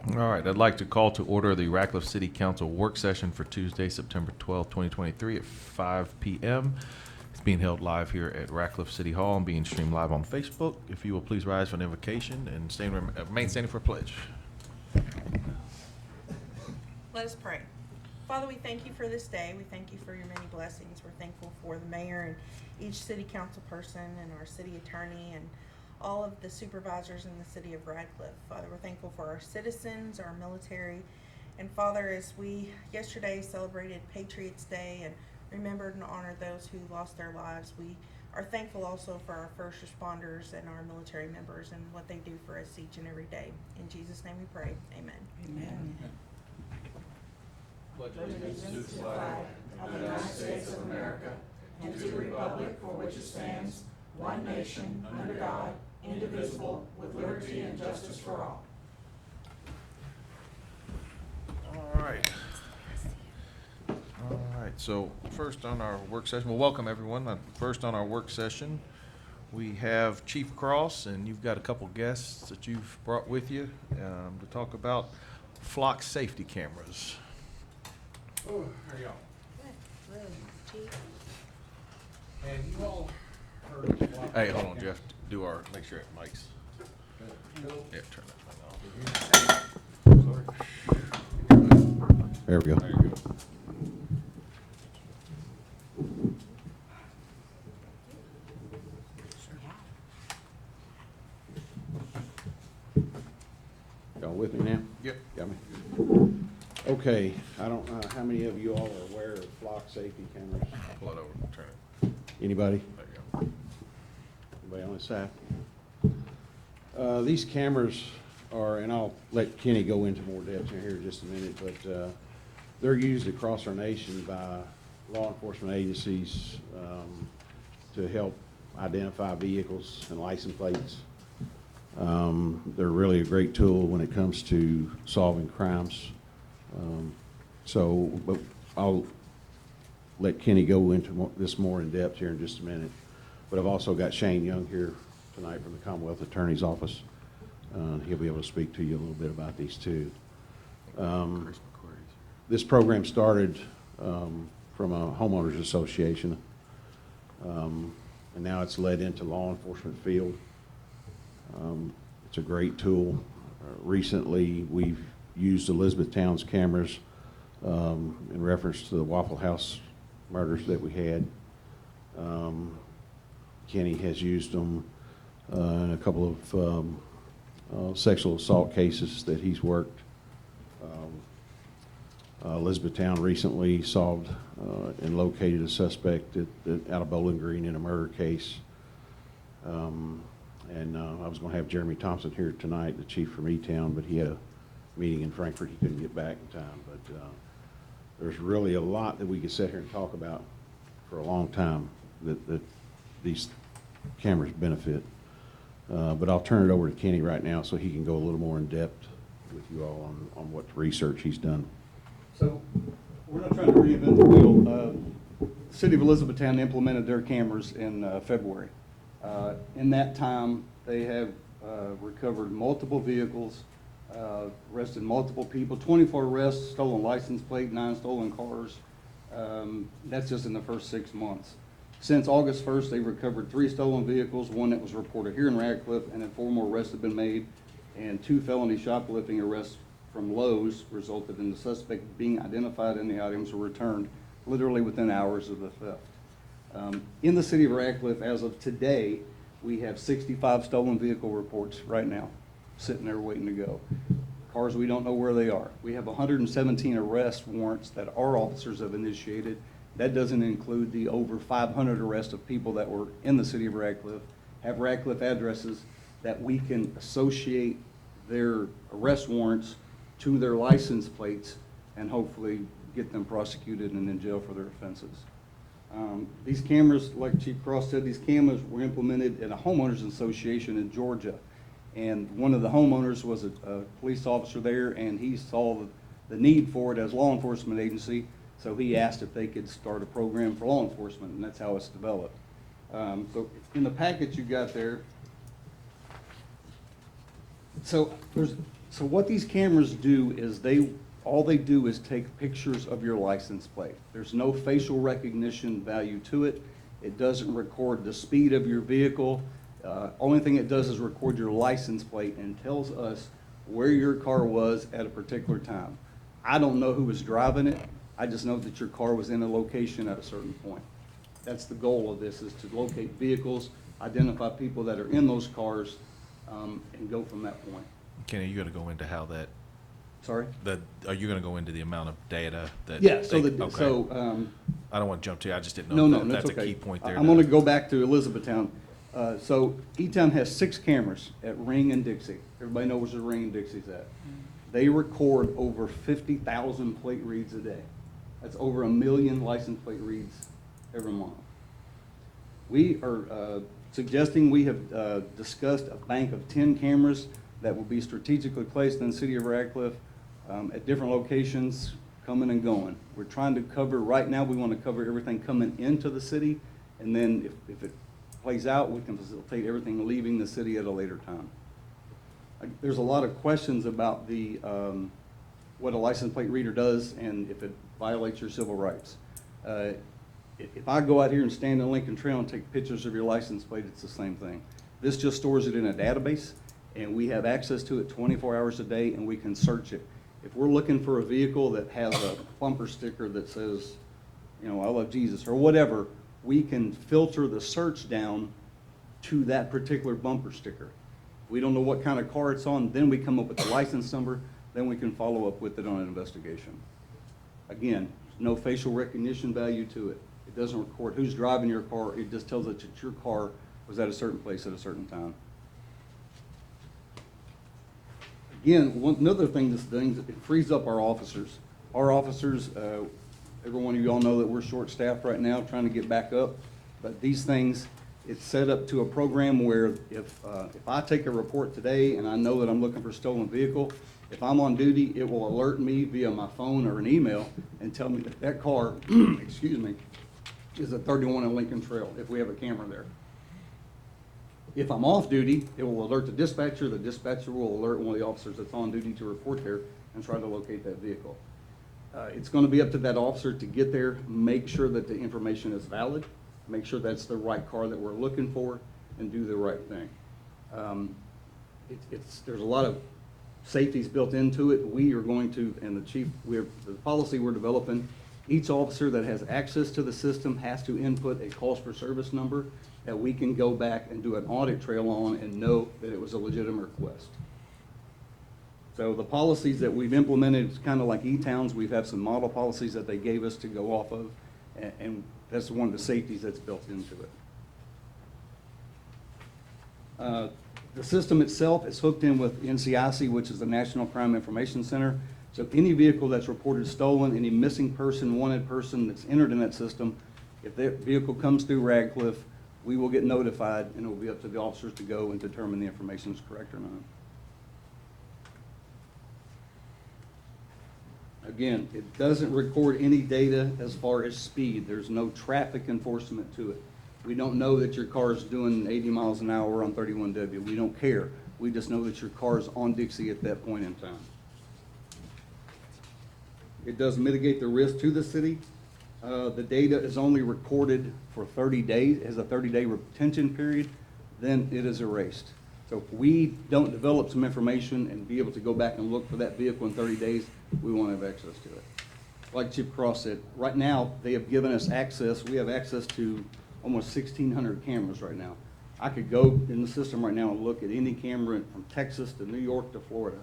All right, I'd like to call to order the Ratcliffe City Council work session for Tuesday, September 12th, 2023 at 5 p.m. It's being held live here at Ratcliffe City Hall and being streamed live on Facebook. If you will please rise for an invocation and remain standing for a pledge. Let us pray. Father, we thank you for this day. We thank you for your many blessings. We're thankful for the mayor and each city council person and our city attorney and all of the supervisors in the city of Radcliffe. Father, we're thankful for our citizens, our military, and Father, as we yesterday celebrated Patriots Day and remembered and honored those who lost their lives, we are thankful also for our first responders and our military members and what they do for us each and every day. In Jesus' name we pray. Amen. Amen. Allegiance to the flag of the United States of America and to the republic for which it stands, one nation, under God, indivisible, with liberty and justice for all. All right. All right, so first on our work session, well, welcome everyone. First on our work session, we have Chief Cross, and you've got a couple guests that you've brought with you to talk about flock safety cameras. Oh, there you go. And you all heard of what? Hey, hold on, Jeff. Make sure it mic's. Yeah, turn that thing off. There we go. There you go. Y'all with me now? Yep. Got me? Okay, I don't know how many of you all are aware of flock safety cameras. Pull it over, turn it. Anybody? There you go. Anybody on this side? These cameras are, and I'll let Kenny go into more depth in here in just a minute, but they're used across our nation by law enforcement agencies to help identify vehicles and license plates. They're really a great tool when it comes to solving crimes. But I'll let Kenny go into this more in depth here in just a minute. But I've also got Shane Young here tonight from the Commonwealth Attorney's Office. He'll be able to speak to you a little bit about these too. This program started from a homeowners association, and now it's led into law enforcement field. It's a great tool. Recently, we've used Elizabethtown's cameras in reference to the Waffle House murders that we had. Kenny has used them in a couple of sexual assault cases that he's worked. Elizabethtown recently solved and located a suspect out of Bowling Green in a murder case. I was going to have Jeremy Thompson here tonight, the chief from E-Town, but he had a meeting in Frankfurt. He couldn't get back in time. But there's really a lot that we could sit here and talk about for a long time that these cameras benefit. But I'll turn it over to Kenny right now so he can go a little more in depth with you all on what research he's done. So we're not trying to reinvent the wheel. The city of Elizabethtown implemented their cameras in February. In that time, they have recovered multiple vehicles, arrested multiple people, 24 arrests, stolen license plate, 9 stolen cars. That's just in the first 6 months. Since August 1st, they recovered 3 stolen vehicles, 1 that was reported here in Radcliffe, and then 4 more arrests have been made, and 2 felony shoplifting arrests from Lowe's resulted in the suspect being identified and the items were returned literally within hours of the theft. In the city of Radcliffe, as of today, we have 65 stolen vehicle reports right now, sitting there waiting to go. Cars, we don't know where they are. We have 117 arrest warrants that our officers have initiated. That doesn't include the over 500 arrests of people that were in the city of Radcliffe, have Radcliffe addresses that we can associate their arrest warrants to their license plates and hopefully get them prosecuted and in jail for their offenses. These cameras, like Chief Cross said, these cameras were implemented in a homeowners association in Georgia. And one of the homeowners was a police officer there, and he saw the need for it as a law enforcement agency, so he asked if they could start a program for law enforcement, and that's how it's developed. So in the packet you got there, So what these cameras do is all they do is take pictures of your license plate. There's no facial recognition value to it. It doesn't record the speed of your vehicle. Only thing it does is record your license plate and tells us where your car was at a particular time. I don't know who was driving it. I just know that your car was in a location at a certain point. That's the goal of this, is to locate vehicles, identify people that are in those cars, and go from that point. Kenny, you gonna go into how that, Sorry? are you gonna go into the amount of data that? Yeah, so okay. I don't want to jump to you, I just didn't No, know no, if that's that's a okay. key point there. I'm gonna go back to Elizabethtown. So E-Town has 6 cameras at Ring and Dixie. Everybody knows where Ring and Dixie's at. They record over 50,000 plate reads a day. That's over 1 million license plate reads every month. We are suggesting, we have discussed a bank of 10 cameras that will be strategically placed in the city of Radcliffe at different locations, coming and going. We're trying to cover, right now, we want to cover everything coming into the city, and then if it plays out, we can facilitate everything leaving the city at a later time. There's a lot of questions about the what a license plate reader does and if it violates your civil rights. If I go out here and stand in Lincoln Trail and take pictures of your license plate, it's the same thing. This just stores it in a database, and we have access to it 24 hours a day, and we can search it. If we're looking for a vehicle that has a bumper sticker that says, you know, I love Jesus, or whatever, we can filter the search down to that particular bumper sticker. We don't know what kind of car it's on, then we come up with the license number, then we can follow up with it on an investigation. Again, no facial recognition value to it. It doesn't record who's driving your car, it just tells us that your car was at a certain place at a certain time. Again, another thing this does, it frees up our officers. Our officers, every one of you all know that we're short-staffed right now, trying to get back up. But these things, it's set up to a program where if I take a report today and I know that I'm looking for a stolen vehicle, if I'm on duty, it will alert me via my phone or an email and tell me that that car, excuse me, is at 31 in Lincoln Trail, if we have a camera there. If I'm off duty, it will alert the dispatcher will alert one of the officers that's on duty to report there and try to locate that vehicle. It's gonna be up to that officer to get there, make sure that the information is valid, make sure that's the right car that we're looking for, and do the right thing. There's a lot of safeties built into it. We are going to, and the chief, the policy we're developing, each officer that has access to the system has to input a calls for service number that we can go back and do an audit trail on and know that it was a legitimate request. So the policies that we've implemented, it's kind of like E-Towns. We have some model policies that they gave us to go off of, and that's one of the safeties that's built into it. The system itself is hooked in with NCIC, which is the National Crime Information Center. So any vehicle that's reported stolen, any missing person, wanted person that's entered in that system, if that vehicle comes through Radcliffe, we will get notified, and it will be up to the officers to go and determine the information is correct or not. Again, it doesn't record any data as far as speed. There's no traffic enforcement to it. We don't know that your car is doing 80 miles an hour on 31W. We don't care. We just know that your car is on Dixie at that point in time. It does mitigate the risk to the city. The data is only recorded for 30 days, has a 30-day retention period, then it is erased. So if we don't develop some information and be able to go back and look for that vehicle in 30 days, we won't have access to it. Like Chief Cross said, right now, they have given us access, we have access to almost 1,600 cameras right now. I could go in the system right now and look at any camera from Texas to New York to Florida.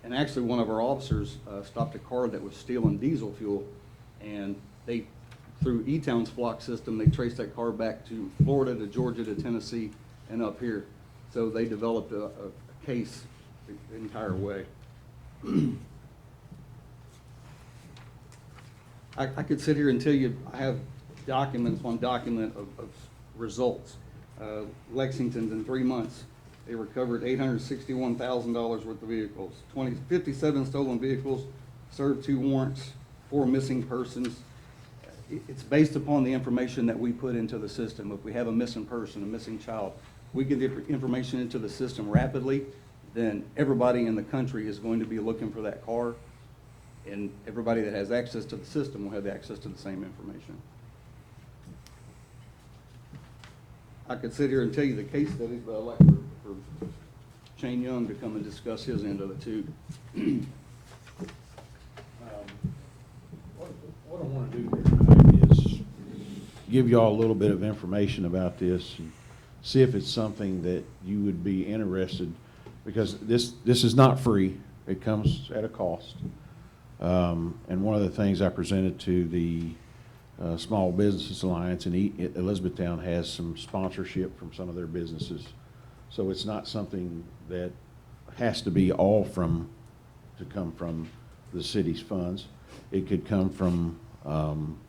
And actually, one of our officers stopped a car that was stealing diesel fuel, and they, through E-Town's flock system, they traced that car back to Florida, to Georgia, to Tennessee, and up here. So they developed a case the entire way. I could sit here and tell you, I have documents on document of results. Lexington's in 3 months, they recovered $861,000 worth of vehicles, 57 stolen vehicles, served 2 warrants, 4 missing persons. It's based upon the information that we put into the system. If we have a missing person, a missing child, we get the information into the system rapidly. then everybody in the country is going to be looking for that car, and everybody that has access to the system will have access to the same information. I could sit here and tell you the case studies, but I'd like for Shane Young to come and discuss his end of it too. What I want to do here tonight is give you all a little bit of information about this and see if it's something that you would be interested, because this is not free. It comes at a cost. And one of the things I presented to the Small Businesses Alliance in Elizabethtown has some sponsorship from some of their businesses. So it's not something that has to be all to come from the city's funds. It could come from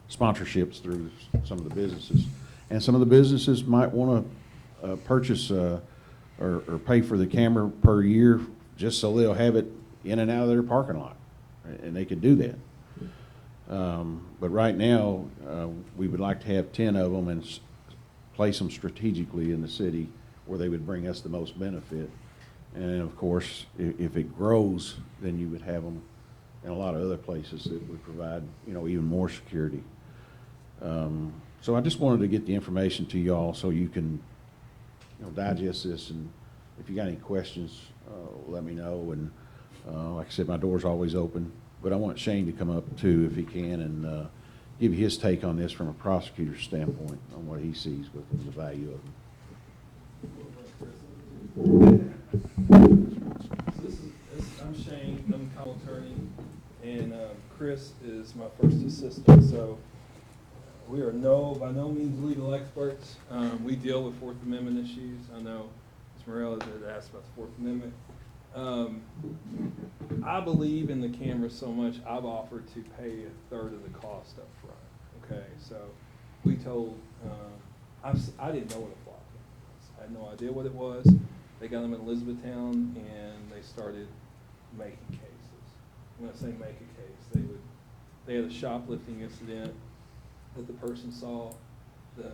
sponsorships through some of the businesses. And some of the businesses might want to purchase or pay for the camera per year just so they'll have it in and out of their parking lot. And they could do that. But right now, we would like to have 10 of them and place them strategically in the city where they would bring us the most benefit. And of course, if it grows, then you would have them in a lot of other places that would provide, even more security. So I just wanted to get the information to y'all so you can, digest this. And if you got any questions, let me know. And like I said, my door's always open. But I want Shane to come up too, if he can, and give you his take on this from a prosecutor's standpoint on what he sees with the value of them. I'm Shane, I'm a county attorney, and Chris is my first assistant. So we are by no means legal experts. We deal with Fourth Amendment issues. I know Ms. Morales had asked about the Fourth Amendment. I believe in the camera so much, I've offered to pay a third of the cost up front. Okay, so we told, I didn't know what a flock camera was. I had no idea what it was. They got them in Elizabethtown and they started making cases. When I say make a case, they had a shoplifting incident that the person saw. The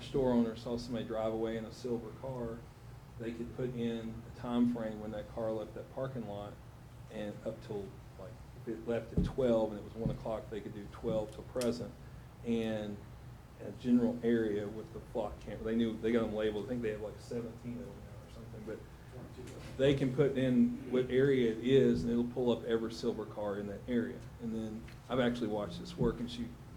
store owner saw somebody drive away in a silver car. They could put in a time frame when that car left that parking lot, and up till, like, if it left at 12 and it was 1 o'clock, they could do 12 till present. And a general area with the flock camera, they got them labeled. I think they have like 17 of them now or something, but they can put in what area it is, and it'll pull up every silver car in that area. And then I've actually watched this work, and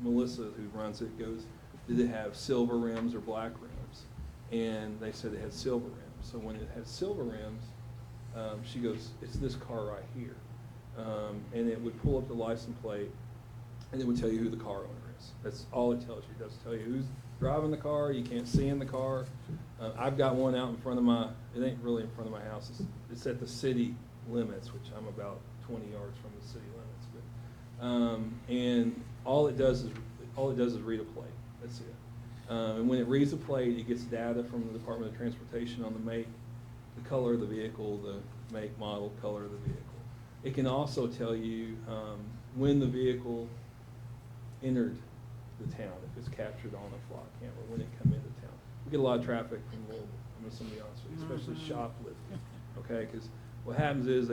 Melissa, who runs it, goes, did it have silver rims or black rims? And they said it had silver rims. So when it had silver rims, she goes, it's this car right here. And it would pull up the license plate, and it would tell you who the car owner is. That's all it tells you. It doesn't tell you who's driving the car. You can't see in the car. I've got one out in front of it ain't really in front of my house. It's at the city limits, which I'm about 20 yards from the city limits. But, and all it does is read a plate. That's it. And when it reads a plate, it gets data from the Department of Transportation on the make, the color of the vehicle, the make, model, color of the vehicle. It can also tell you when the vehicle entered the town, if it's captured on a flock camera, when it come into town. We get a lot of traffic from Louisville, I'm just gonna be honest with you, especially shoplifting, okay? Because what happens is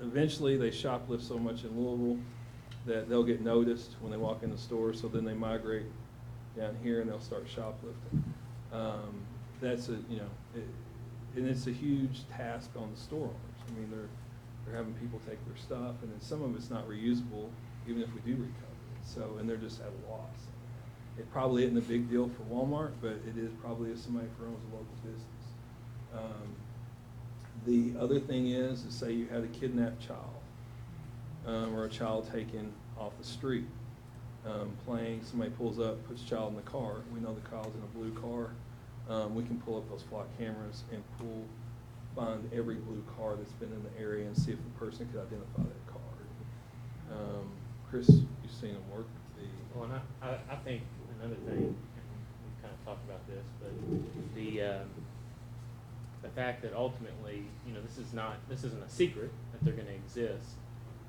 eventually they shoplift so much in Louisville that they'll get noticed when they walk in the store, so then they migrate down here and they'll start shoplifting. And it's a huge task on the store owners. I mean, they're having people take their stuff, and then some of it's not reusable, even if we do recover it. So, and they're just at a loss. It probably isn't a big deal for Walmart, but it is probably if somebody owns a local business. The other thing is say you had a kidnapped child, or a child taken off the street. Playing, somebody pulls up, puts the child in the car. We know the child's in a blue car. We can pull up those flock cameras and find every blue car that's been in the area and see if the person could identify that car. Chris, you've seen them work. Well, and I think another thing, and we've kind of talked about this, but the fact that ultimately, this isn't a secret that they're going to exist.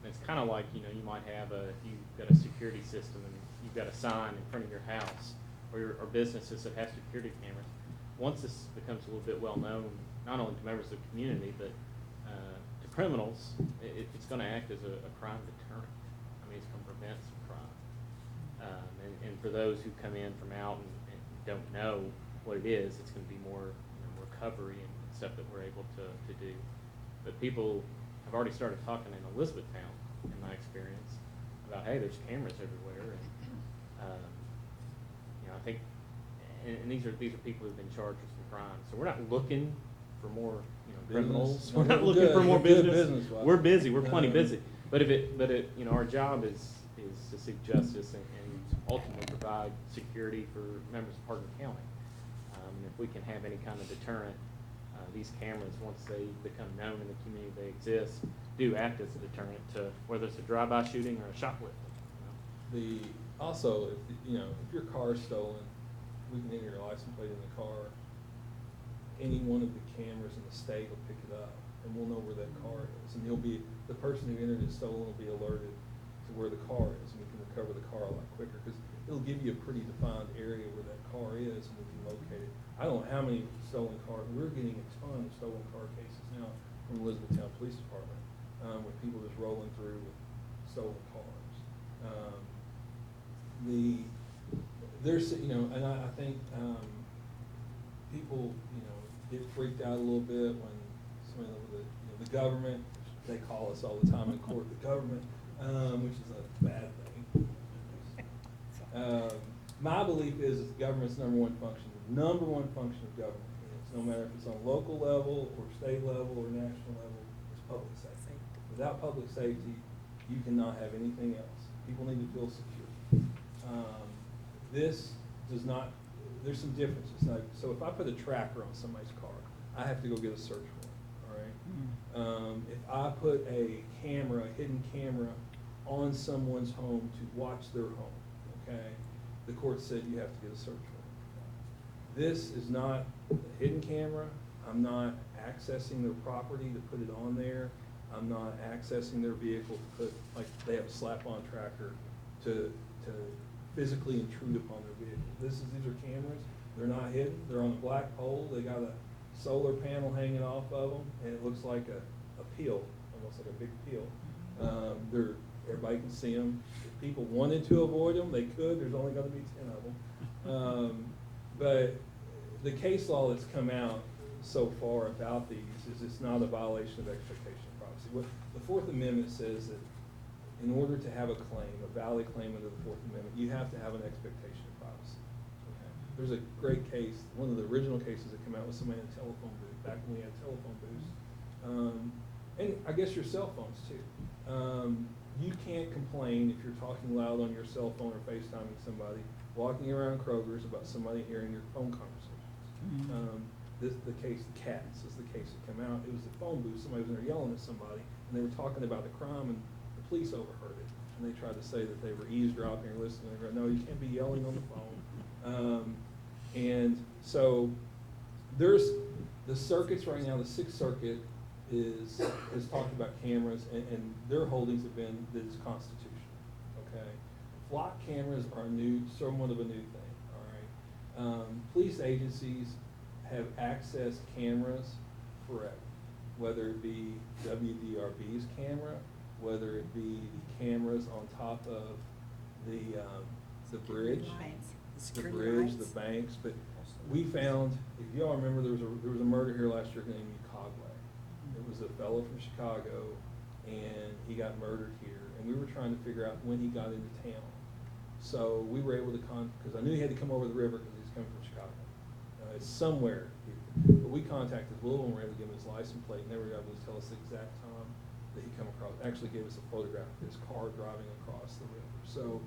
And it's kind of like, you might have you've got a security system and you've got a sign in front of your house or businesses that have security cameras. Once this becomes a little bit well known, not only to members of the community, but criminals, it's gonna act as a crime deterrent. I mean, it's gonna prevent some crime. And for those who come in from out and don't know what it is, it's gonna be more, recovery and stuff that we're able to do. But people have already started talking in Elizabethtown, in my experience, about, hey, there's cameras everywhere, and, I think, and these are people who've been charged with some crimes. So we're not looking for more, criminals. Business. We're not We're looking good. for more We're good business. business-wise. We're busy. We're plenty Um, busy. But our job is to seek justice and ultimately provide security for members of Hardin County. And if we can have any kind of deterrent, these cameras, once they become known in the community they exist, do act as a deterrent to whether it's a drive-by shooting or a shoplifting. Also, if your car's stolen, we can enter your license plate in the car. Any one of the cameras in the state will pick it up, and we'll know where that car is. And the person who entered it stolen will be alerted to where the car is, and we can recover the car a lot quicker, because it'll give you a pretty defined area where that car is, and we can locate it. I don't know how many stolen cars, we're getting a ton of stolen car cases now from Elizabethtown Police Department, with people just rolling through with stolen cars. And I think, people, get freaked out a little bit when somebody with the government, they call us all the time in court, the government, which is a bad thing. My belief is the government's number one function of government, is no matter if it's on local level or state level or national level, it's public safety. Without public safety, you cannot have anything else. People need to feel secure. This does not, there's some differences. Now, so if I put a tracker on somebody's car, I have to go get a search warrant, all right? If I put a hidden camera on someone's home to watch their home, okay, the court said you have to get a search warrant. This is not a hidden camera. I'm not accessing their property to put it on there. I'm not accessing their vehicle to put, like, they have a slap-on tracker to physically intrude upon their vehicle. These are cameras. They're not hidden. They're on a black pole. They got a solar panel hanging off of them, and it looks like a peel, almost like a big peel. Everybody can see them. If people wanted to avoid them, they could. There's only going to be 10 of them. But the case law that's come out so far about these is it's not a violation of expectation of privacy. What the Fourth Amendment says that in order to have a claim, a valid claim under the Fourth Amendment, you have to have an expectation of privacy. Okay? There's a great case, one of the original cases that came out was somebody in a telephone booth, back when we had telephone booths. And I guess your cell phones too. You can't complain if you're talking loud on your cell phone or FaceTiming somebody, walking around Kroger's about somebody hearing your phone conversations. The case, the Cats is the case that came out. It was the phone booth. Somebody was in there yelling at somebody, and they were talking about the crime, and the police overheard it. And they tried to say that they were eavesdropping or listening. They go, no, you can't be yelling on the phone. And so there's the circuits right now. The Sixth Circuit has talked about cameras, and their holdings have been that it's constitutional. Okay, flock cameras are somewhat of a new thing. All right, police agencies have accessed cameras forever, whether it be WDRB's camera, whether it be the cameras on top of the bridge, the banks. But we found, if y'all remember, there was a murder here last year named Ucagwe. It was a fellow from Chicago, and he got murdered here, and we were trying to figure out when he got into town. So we were able to because I knew he had to come over the river because he's coming from Chicago. It's somewhere here. But we contacted Louisville and were able to give him his license plate, and they were able to tell us the exact time that he come across. Actually gave us a photograph of his car driving across the river. So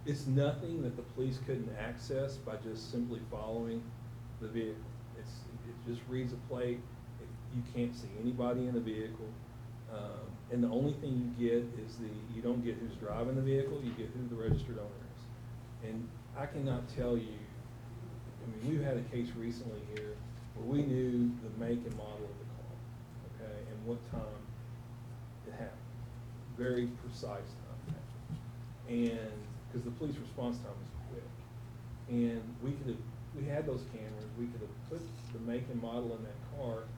it's nothing that the police couldn't access by just simply following the vehicle. It just reads a plate. You can't see anybody in the vehicle. And the only thing you get is you don't get who's driving the vehicle, you get who the registered owner is. And I cannot tell you, we've had a case recently here where we knew the make and model of the car, okay, and what time it happened. Very precise time it happened. And because the police response time was quick. And we had those cameras, we could have put the make and model in that car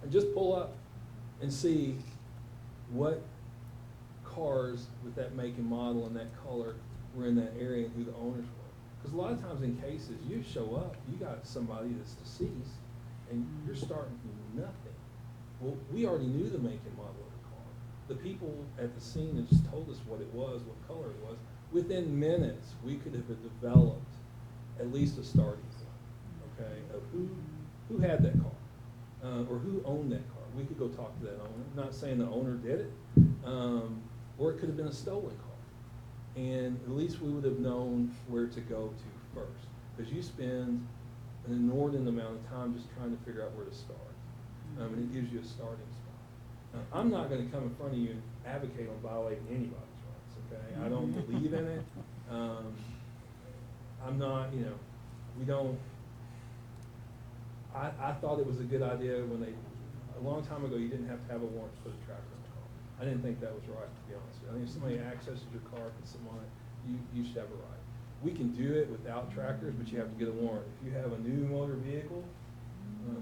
and just pull up and see what cars with that make and model and that color were in that area and who the owners were. Because a lot of times in cases, you show up, you got somebody that's deceased, and you're starting from nothing. Well, we already knew the make and model of the car. The people at the scene had just told us what it was, what color it was. Within minutes, we could have developed at least a starting point, okay, of who had that car, or who owned that car. We could go talk to that owner. I'm not saying the owner did it, or it could have been a stolen car. And at least we would have known where to go to first. Because you spend an inordinate amount of time just trying to figure out where to start. And it gives you a starting spot. Now, I'm not going to come in front of you and advocate on violating anybody's rights, okay? I don't believe in it. I'm not, you know, we don't, I thought it was a good idea when a long time ago, you didn't have to have a warrant to put a tracker in the car. I didn't think that was right, to be honest with you. I think if somebody accesses your car, puts them on it, you should have a right. We can do it without trackers, but you have to get a warrant. If you have a new motor vehicle,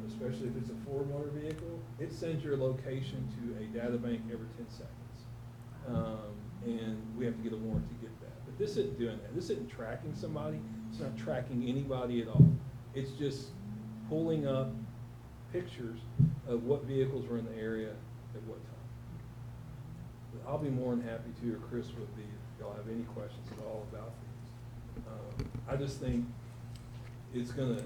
especially if it's a Ford motor vehicle, it sends your location to a data bank every 10 seconds. And we have to get a warrant to get that. But this isn't doing that. This isn't tracking somebody. It's not tracking anybody at all. It's just pulling up pictures of what vehicles were in the area at what time. But I'll be more than happy to, or Chris would be, if y'all have any questions at all about these. I just think it's gonna,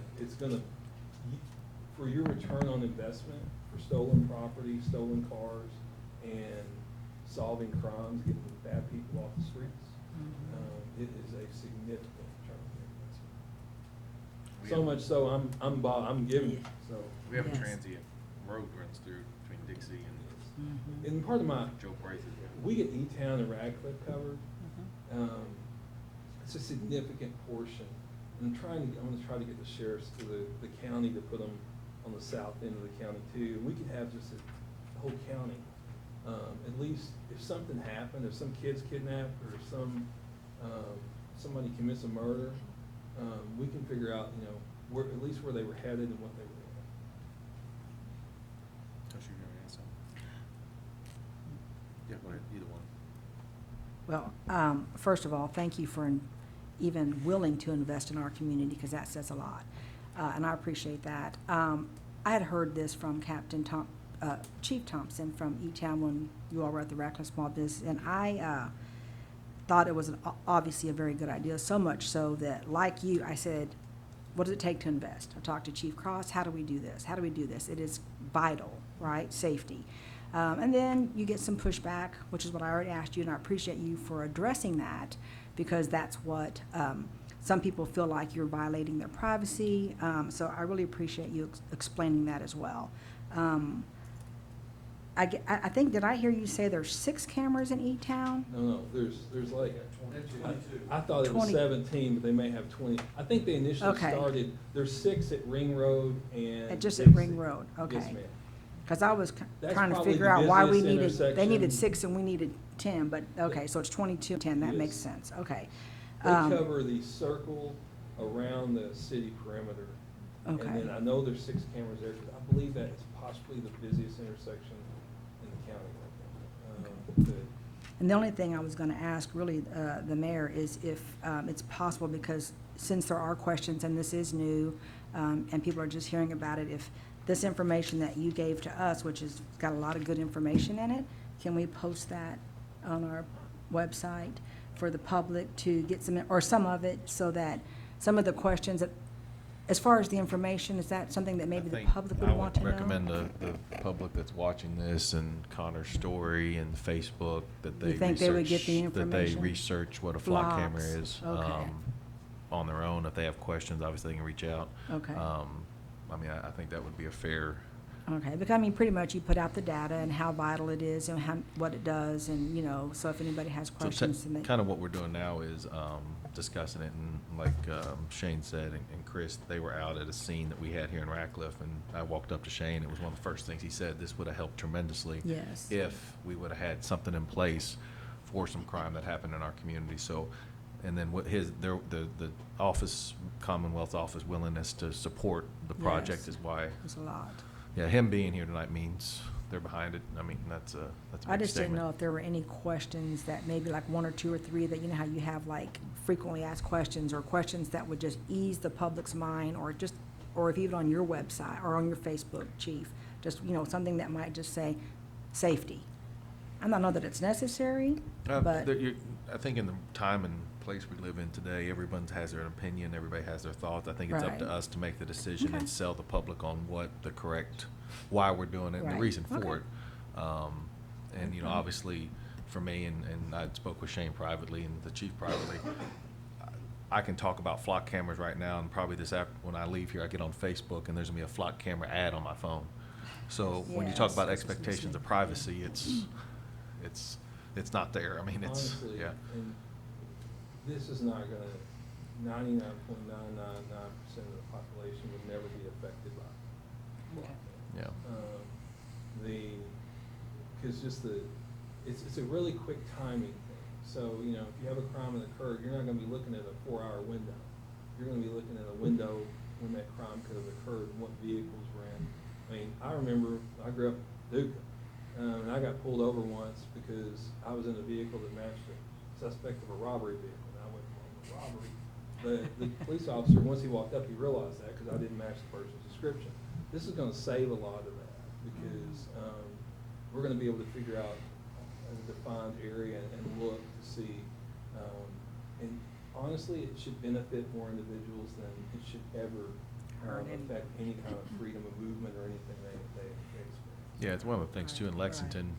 for your return on investment, for stolen property, stolen cars, and solving crimes, getting bad people off the streets, it is a significant return on investment. So much so, I'm giving, so. We have a Yes. transient road runs through between Dixie and And part of my, Joe Braith's. we get E-Town and Radcliffe covered. It's a significant portion. And I'm gonna try to get the sheriffs to the county to put them on the south end of the county too. And we could have just the whole county. At least if something happened, if some kid's kidnapped or somebody commits a murder, we can figure out, you know, where, at least where they were headed and what they were doing. Yeah, go ahead, either one. Well, first of all, thank you for even willing to invest in our community, because that says a lot, and I appreciate that. I had heard this from Chief Thompson from E-Town when you all were at the Radcliffe Small Business, and I thought it was obviously a very good idea, so much so that, like you, I said, what does it take to invest? I talked to Chief Cross, how do we do this? How do we do this? It is vital, right? Safety. And then you get some pushback, which is what I already asked you, and I appreciate you for addressing that, because that's what some people feel like you're violating their privacy. So I really appreciate you explaining that as well. I think, did I hear you say there's 6 cameras in E-Town? No, there's like, I thought it was 20. 17, but they may have 20. I think they initially Okay. started, there's 6 at Ring Road and Just at Dixie. Ring Road, okay. Yes, ma'am. Because I was That's trying to probably figure the out why we busiest needed, they needed intersection. 6 and we needed 10, but, okay, so it's 22, 10, that Yes. makes sense, okay. They cover the circle around the city perimeter. Okay. And then I know there's 6 cameras there, because I believe that is possibly the busiest intersection in the county right now. And the only thing I was gonna ask, really, the mayor, is if it's possible, because since there are questions and this is new, and people are just hearing about it, if this information that you gave to us, which has got a lot of good information in it, can we post that on our website for the public to get some, or some of it, so that some of the questions that, as far as the information, is that something that maybe the public would want to know? I would recommend the public that's watching this and Connor's story and Facebook that they You think they would get the research, that they information? research what a flock camera Flocks, is. okay. On their own. If they have questions, obviously they can reach out. Okay. I mean, I think that would be a fair, Okay, because I mean, pretty much you put out the data and how vital it is and what it does, and, you know, so if anybody has so questions, then they. kind of what we're doing now is discussing it, and like Shane said, and Chris, they were out at a scene that we had here in Radcliffe, and I walked up to Shane, it was one of the first things he said, this would have helped tremendously. Yes. If we would have had something in place for some crime that happened in our community, so, and then what the office, Commonwealth office willingness to support the project Yes. is why, It's a lot. yeah, him being here tonight means they're behind it. I mean, that's a big I just didn't statement. know if there were any questions that maybe like one or two or three that, you know how you have like frequently asked questions or questions that would just ease the public's mind or just, or if even on your website or on your Facebook, Chief, just, you know, something that might just say, safety. I don't know that it's necessary, but, I think in the time and place we live in today, everyone has their opinion, everybody has their thoughts. I think it's up to Right. us to make the decision Okay. and sell the public on what the correct, why we're doing it and the Right. reason for Okay. it. And, you know, Okay. obviously, for me, and I spoke with Shane privately and the chief privately, I can talk about flock cameras right now, and probably when I leave here, I get on Facebook, and there's gonna be a flock camera ad on my phone. So when you talk Yes. about expectations of privacy, it's not there. I mean, it's, Honestly, yeah. and this is not gonna, 99.999% of the population would never be affected by it. Yeah. Because just it's a really quick timing thing. So, you know, if you have a crime that occurred, you're not gonna be looking at a 4-hour window. You're gonna be looking at a window when that crime could have occurred and what vehicles were in. I mean, I remember, I grew up in Paducah, and I got pulled over once because I was in a vehicle that matched a suspect of a robbery vehicle. Now, I wasn't involved in a robbery, but the police officer, once he walked up, he realized that because I didn't match the person's description. This is gonna save a lot of that because, we're gonna be able to figure out a defined area and look to see, and honestly, it should benefit more individuals than it should ever Hurt any- affect any kind of freedom of movement or anything they experience. Yeah, it's one of the things too in Lexington,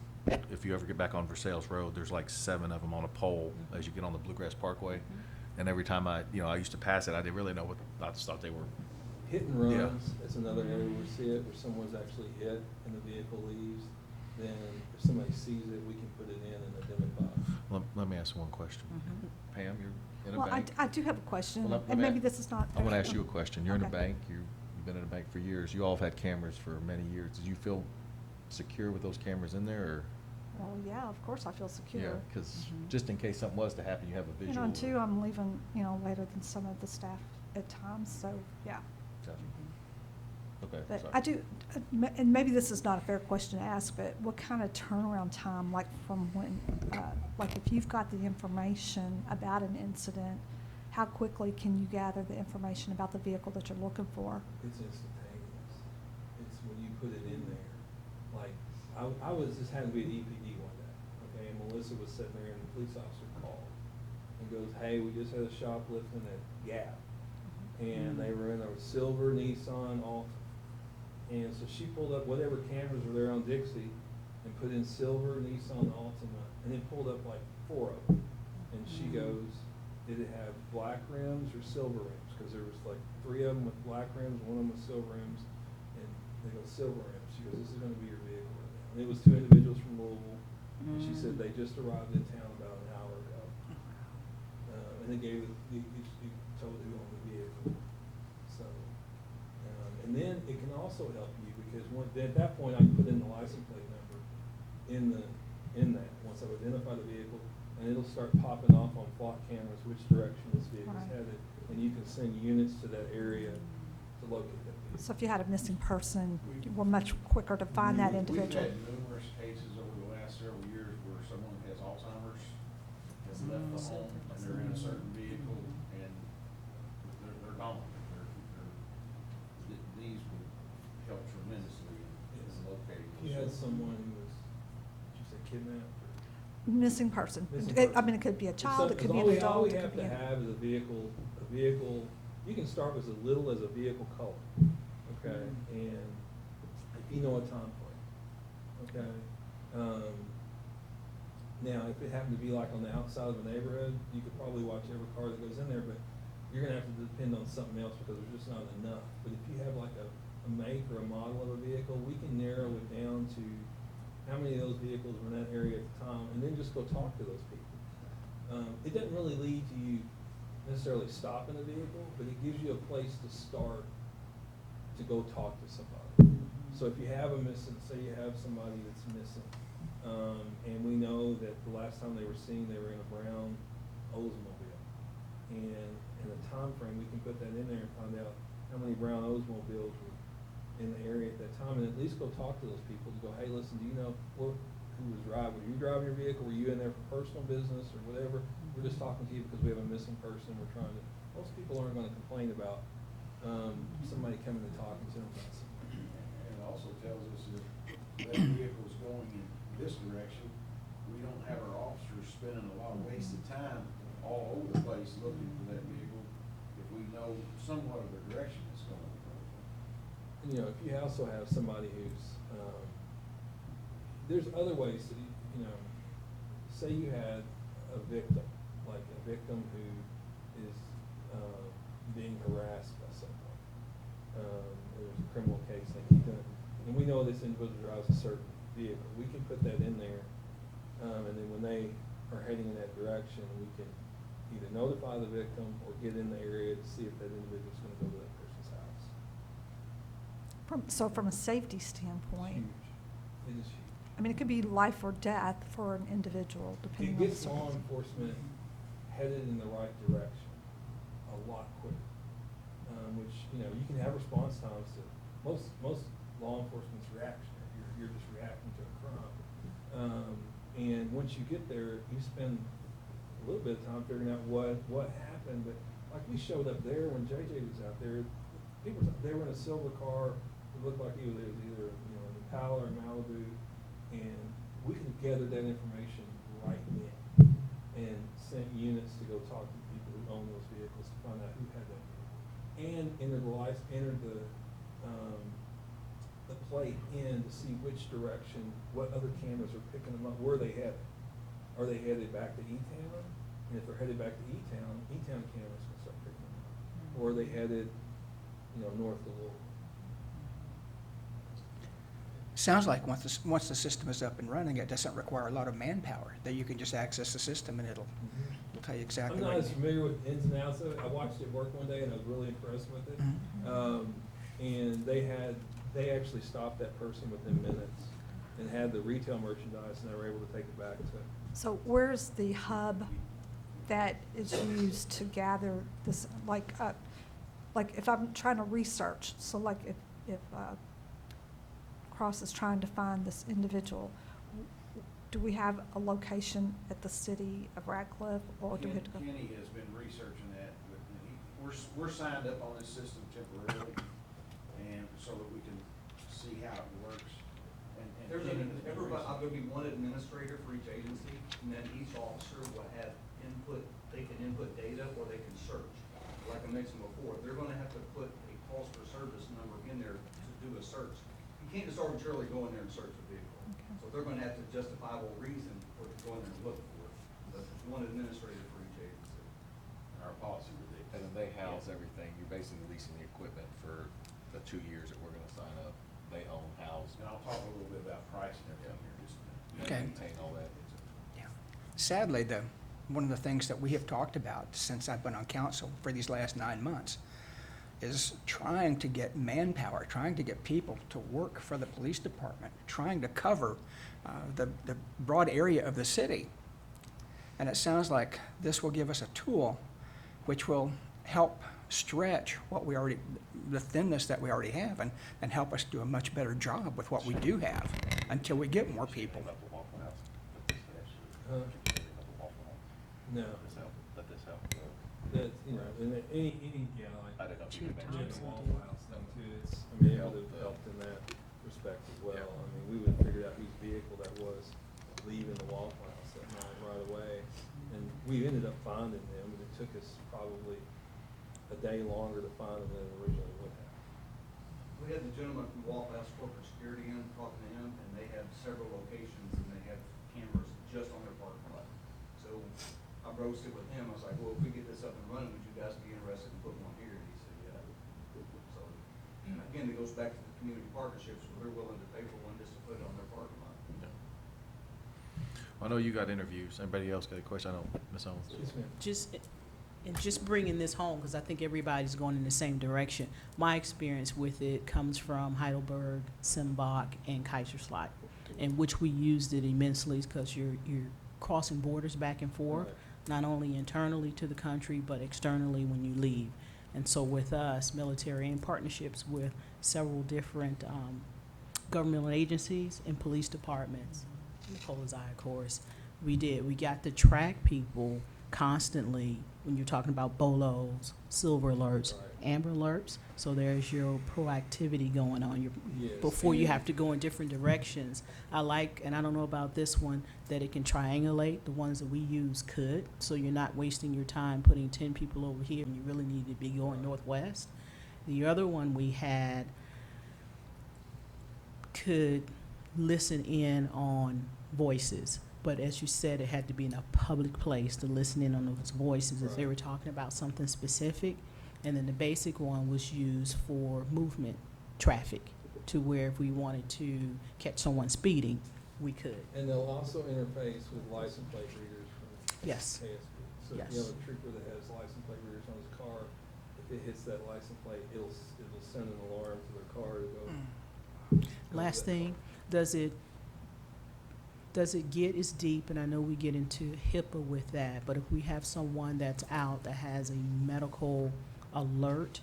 if you ever get back on Versailles Road, there's like 7 of them on a pole as you get on the Bluegrass Parkway. And every time I used to pass it, I didn't really know I just thought they were, Hit and Yeah. runs, that's another area where we see it, where someone's actually hit and the vehicle leaves. Then if somebody sees it, we can put it in and identify. let me ask you one question. Mhm. Pam, you're in a Well, bank? I do have a question, Well, let and me maybe a- this is not. I want to ask you a question. You're in a Okay. bank, you've been in a bank for years, you all have had cameras for many years. Did you feel secure with those cameras in there, or? Well, yeah, of course I feel secure. Yeah, because Mhm. just in case something was to happen, you have a You visual. know, and two, I'm leaving, later than some of the staff at times, so, yeah. Gotcha. Okay, But sorry. I do, and maybe this is not a fair question to ask, but what kind of turnaround time, like from when, like if you've got the information about an incident, how quickly can you gather the information about the vehicle that you're looking for? It's instantaneous. It's when you put it in there. Like, I was, just happened to be at EPD one day, okay, and Melissa was sitting there and the police officer called and goes, hey, we just had a shoplifting at Gap. And they were in a silver Nissan Altima. And so she pulled up whatever cameras were there on Dixie and put in silver Nissan Altima and then pulled up like 4 of them. And she goes, did it have black rims or silver rims? Because there was like 3 of them with black rims, 1 of them with silver rims, and they go silver rims. She goes, this is gonna be your vehicle right now. And it was 2 individuals from Louisville, and she said they just arrived in town about an hour ago. And they gave, he told who owned the vehicle. So, and then it can also help you because at that point I can put in the license plate number in that, once I've identified the vehicle, and it'll start popping off on flock cameras which direction this vehicle's Right. headed, and you can send units to that area to locate that vehicle. So if you had a missing person, we're much quicker to find that individual. We've had numerous cases over the last several years where someone has Alzheimer's, has left the home, and they're in a certain vehicle, and they're gone. These would help tremendously in locating. If you had someone who was, did you say kidnapped? Missing person. Missing I person. mean, it could be a It's child, it some- could be 'cause an all adult. we it have could be to a- have is a vehicle, you can start with as little as a vehicle color, okay? And you know a time frame, okay? Now, if it happened to be like on the outside of a neighborhood, you could probably watch every car that goes in there, but you're gonna have to depend on something else because there's just not enough. But if you have like a make or a model of a vehicle, we can narrow it down to how many of those vehicles were in that area at the time, and then just go talk to those people. It doesn't really lead to you necessarily stopping a vehicle, but it gives you a place to start to go talk to somebody. So if you have a missing, say you have somebody that's missing, and we know that the last time they were seen, they were in a brown Oldsmobile. And in a time frame, we can put that in there and find out how many brown Oldsmobiles were in the area at that time, and at least go talk to those people to go, hey, listen, do you know who was driving? Were you driving your vehicle? Were you in there for personal business or whatever? We're just talking to you because we have a missing person. We're trying to, most people aren't gonna complain about, somebody coming and talking to them about something. And it also tells us if that vehicle's going in this direction, we don't have our officers spending a lot of wasted time all over the place looking for that vehicle if we know somewhat of the direction it's going. And, you know, if you also have somebody who's, there's other ways to, you know, say you had a victim, like a victim who is, being harassed by someone. There's a criminal case, like he's done, and we know this individual drives a certain vehicle. We can put that in there, and then when they are heading in that direction, we can either notify the victim or get in the area to see if that individual's gonna go to that person's house. So from a safety standpoint, Huge. It is huge. I mean, it could be life or death for an individual, depending It on the gets law circumstance. enforcement headed in the right direction a lot quicker. Which, you know, you can have response times to, most law enforcement's reactionary. You're just reacting to a crime. And once you get there, you spend a little bit of time figuring out what happened. But like we showed up there when JJ was out there, they were in a silver car. It looked like it was either, you know, an Impala or Malibu. And we could gather that information right then and sent units to go talk to people who own those vehicles to find out who had that vehicle. And enter the plate in to see which direction, what other cameras are picking them up, where they headed. Are they headed back to E-Town? And if they're headed back to E-Town cameras can start picking them up. Or are they headed, you know, north of Louisville? Sounds like once the system is up and running, it doesn't require a lot of manpower, that you can just access the system and it'll tell you exactly I'm what not you as need. familiar with ins and outs of it. I watched it work one day and I was really impressed with it. Mhm. And they actually stopped that person within minutes and had the retail merchandise and they were able to take it back to. So where's the hub that is used to gather this, like if I'm trying to research, so like if Cross is trying to find this individual, do we have a location at the city of Radcliffe, or do we have to go? Kenny has been researching that, but we're signed up on this system temporarily, and so that we can see how it works. And There's Kenny has been everybody, I'm researching. gonna be one administrator for each agency, and then each officer will have input, they can input data or they can search. Like I mentioned before, they're gonna have to put a cost per service number in there to do a search. You can't just arbitrarily go in there and search a vehicle. Okay. So they're gonna have to justifiable reason for to go in there and look for it. But there's one administrator for each agency. Our policy would dictate. And then they house everything, you're basically leasing the equipment for the 2 years that we're gonna sign up. They own, house. And I'll talk a little bit about pricing and everything here in just a minute. Okay. Maintain all that. Yeah. Sadly, one of the things that we have talked about since I've been on council for these last 9 months is trying to get manpower, trying to get people to work for the police department, trying to cover the broad area of the city. And it sounds like this will give us a tool which will help stretch the thinness that we already have and help us do a much better job with what we do have until we get more people. Huh? No. Let this help. That, you know, and any, yeah, like. I didn't know if you could the mention Waffle House thing too, it's, I mean, it would have helped in that respect as well. I mean, we would have figured out whose vehicle that was leaving the Waffle House that night right away. And we ended up finding them, and it took us probably a day longer to find them than it originally would have. We had the gentleman from Waffle House Corporate Security in, talking to him, and they have several locations and they have cameras just on their parking lot. So I broached it with him, I was like, well, if we get this up and running, would you guys be interested in putting one here? And he said, yeah. So, and again, it goes back to the community partnerships, where they're willing to pay for one just to put it on their parking lot. I know you got interviews. Anybody else got a question? I know, Ms. Owens. Yes, ma'am. Just bringing this home, because I think everybody's going in the same direction. My experience with it comes from Heidelberg, Simbach, and Kaiserslautern, in which we used it immensely because you're crossing borders back and forth, Right. not only internally to the country, but externally when you leave. And so with us, military in partnerships with several different governmental agencies and police departments, Nicola's Eye, of course, we got to track people constantly when you're talking about BOLOs, silver alerts, amber alerts. So there's your proactivity going on Yes. before you have to go in different directions. I like, and I don't know about this one, that it can triangulate. The ones that we use could, so you're not wasting your time putting 10 people over here and you really need to be going northwest. The other one we had could listen in on voices. But as you said, it had to be in a public place to listen in on those voices if they were talking about something specific. And then the basic one was used for movement traffic, to where if we wanted to catch someone speeding, we could. And they'll also interface with license plate readers from Yes. KSB. So if Yes. you have a trooper that has license plate readers on his car, if it hits that license plate, it'll send an alarm to their car to go. Last thing, does it get as deep, and I know we get into HIPAA with that, but if we have someone that's out that has a medical alert,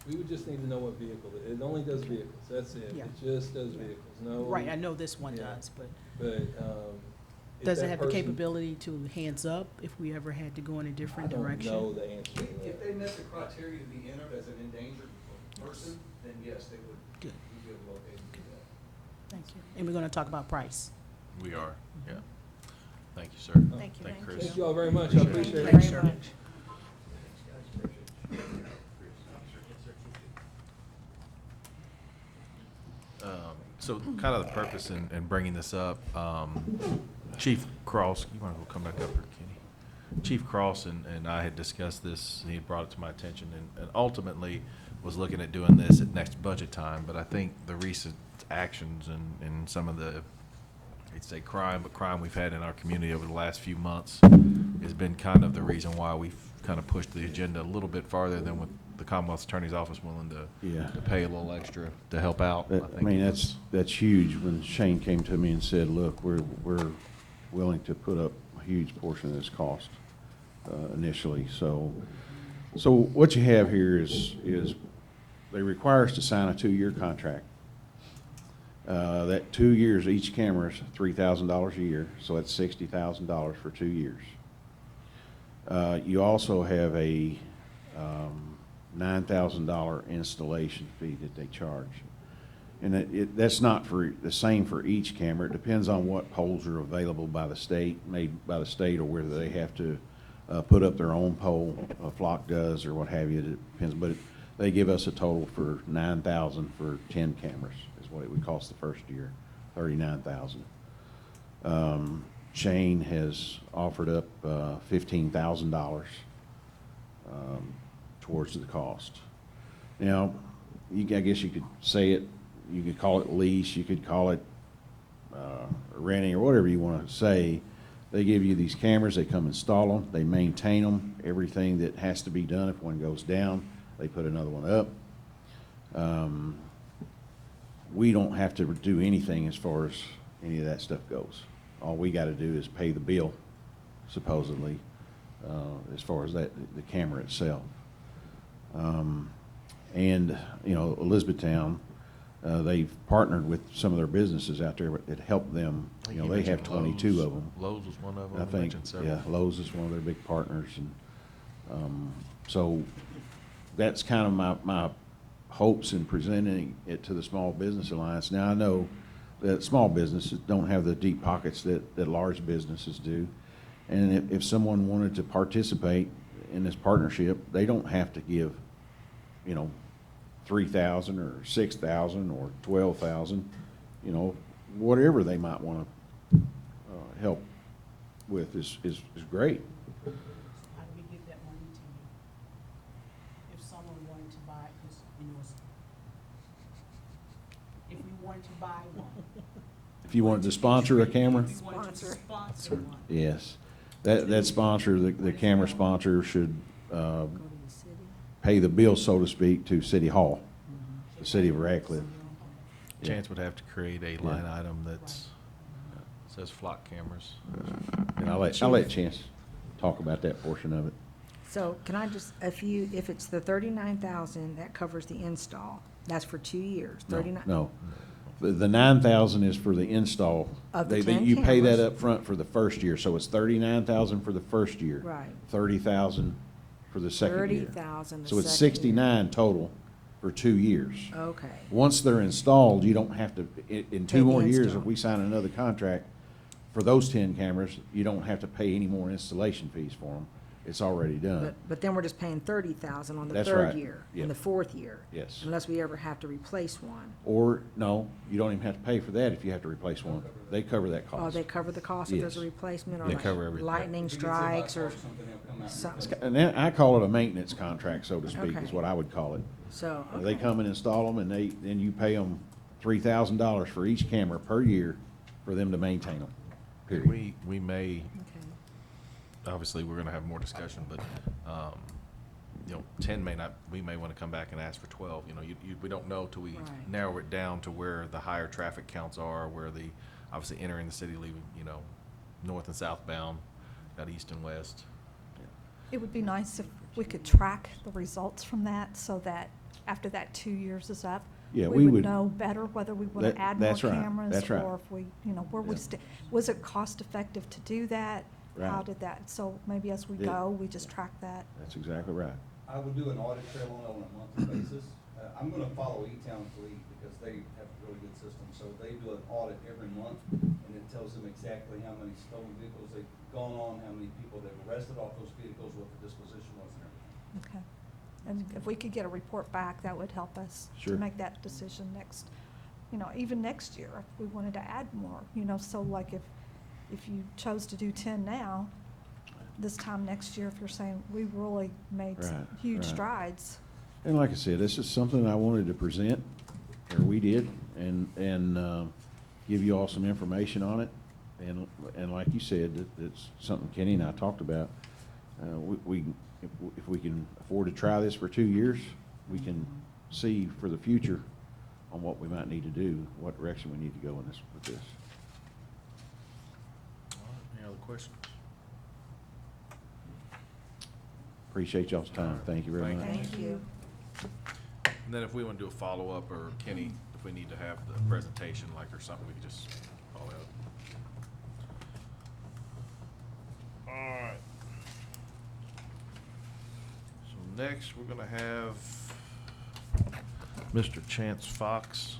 We would just need to know what vehicle, it only does vehicles, that's it. Yeah. It just does vehicles, no. right, I know this one Yeah. does, but But, if does it that have the person- capability to hands up if we ever had to go in a different direction? I don't know the answer to that. If they met the criteria to be entered as an endangered person, then yes, they would, Good. we'd be able to locate and do that. Thank you. And we're gonna talk about price. We are, yeah. Thank you, sir. Thank you. Thank you, Thank Chris. you all very much, I appreciate it. Thanks, sir. So kind of the purpose in bringing this up, Chief Cross, you want to go come back up here, Kenny? Chief Cross and I had discussed this, he had brought it to my attention, and ultimately was looking at doing this at next budget time, but I think the recent actions and some of the, I'd say crime we've had in our community over the last few months has been kind of the reason why we've kind of pushed the agenda a little bit farther than what the Commonwealth Attorney's Office willing Yeah. to pay a little extra to help out. I think mean, it was- that's huge. When Shane came to me and said, look, we're willing to put up a huge portion of this cost initially. So what you have here is they require us to sign a 2-year contract. That 2 years, each camera is $3,000 a year, so that's $60,000 for 2 years. You also have a $9,000 installation fee that they charge. And that's not for the same for each camera. It depends on what poles are available by the state, made by the state, or whether they have to put up their own pole, Flock does, or what have you. It depends, but they give us a total for $9,000 for 10 cameras is what it would cost the first year, $39,000. Shane has offered up $15,000 towards the cost. Now, I guess you could say it, you could call it lease, you could call it renting, or whatever you want to say. They give you these cameras, they come install them, they maintain them, everything that has to be done. If one goes down, they put another one up. We don't have to do anything as far as any of that stuff goes. All we got to do is pay the bill, supposedly, as far as the camera itself. And, you know, Elizabethtown, they've partnered with some of their businesses out there that help them. I think You know, you they have mentioned 22 Lowe's. of them. Lowe's was one of them. I You think, mentioned several. yeah, Lowe's is one of their big partners, and so that's kind of my hopes in presenting it to the Small Business Alliance. Now, I know that small businesses don't have the deep pockets that large businesses do, and if someone wanted to participate in this partnership, they don't have to give, you know, $3,000 or $6,000 or $12,000, you know, whatever they might want to help with is great. How do we give that money to you? If someone wanted to buy, because, you know, if we wanted to buy one. If you wanted to sponsor a camera, If we wanted to sponsor one. yes, that sponsor, the camera sponsor should Go to the city. pay the bill, so to speak, to City Hall, the city of Ratcliffe. Yeah. Chance would have to create a line item that's, says flock cameras. And I'll let Chance talk about that portion of it. So can I just, if it's the 39,000, that covers the install, that's for 2 years, 39? No. The 9,000 is for the install. Of the 10 You pay that cameras. up front for the first year, so it's 39,000 for the first year. Right. 30,000 for the second year. 30,000 the So it's second year. 69 total for 2 years. Okay, Once they're installed, you don't have to, in Pay 2 the more years, install. if we sign another contract for those 10 cameras, you don't have to pay any more installation fees for them. It's already done. but then we're just paying 30,000 on the That's third right. year, Yep. and the fourth year? Yes. Unless we ever have to replace one. Or, no, you don't even have to pay for that if you have to replace one. They cover that Oh, cost. they cover the cost if there's a Yes. replacement, or They like cover everything. lightning If he gets hit by a strikes car or something, he'll come out and something? replace it. And then I call it a maintenance contract, so to speak, Okay. is what I would call it. So, They okay. come and install them, and then you pay them $3,000 for each camera per year for them to maintain them, period. We may, Okay. obviously, we're gonna have more discussion, but, 10 may not, we may wanna come back and ask for 12, we don't know till we Right. narrow it down to where the higher traffic counts are, where the, obviously entering the city, leaving, north and southbound, got east and west. It would be nice if we could track the results from that so that after that 2 years is up, Yeah, we we would would- know better whether we want to add more that's right, cameras. that's right. Or if we, where we, Yeah. was it cost effective to do that? How Right. did that, so maybe as we Yeah. go, we just track that. That's exactly right. I would do an audit trail on a monthly basis. I'm gonna follow E-Town Fleet because they have a really good system. So they do an audit every month, and it tells them exactly how many stolen vehicles they've gone on, how many people they've arrested off those vehicles, what the disposition was and everything. Okay. And if we could get a report back, that would help us to Sure. make that decision next, even next year, if we wanted to add more, so like if you chose to do 10 now, this time next year, if you're saying we really made some Right, huge right. strides. And like I said, this is something I wanted to present, or we did, and give you all some information on it. And like you said, it's something Kenny and I talked about. If we can afford to try this for 2 years, we can see for the future on what we might need to do, what direction we need to go in this, with this. Any other questions? Appreciate y'all's time. Thank you very much. Thank you. And then if we wanna do a follow-up, or Kenny, if we need to have the presentation, or something, we can just follow up. Alright. So next, we're gonna have Mr. Chance Fox.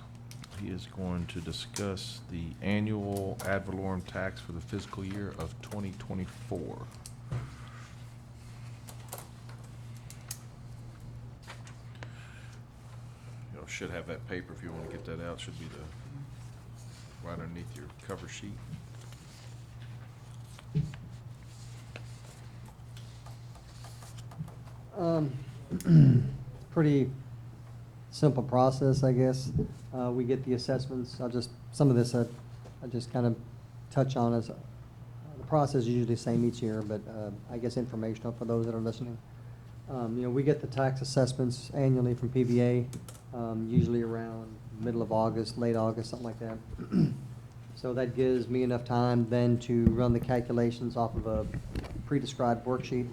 He is going to discuss the annual ad valorem tax for the fiscal year of 2024. Should have that paper if you want to get that out. Should be right underneath your cover sheet. Pretty simple process, I guess. We get the assessments. Some of this I just kind of touch on as, the process is usually the same each year, but I guess informational for those that are listening. We get the tax assessments annually from PBA, usually around middle of August, late August, something like that. So that gives me enough time then to run the calculations off of a pre-described worksheet.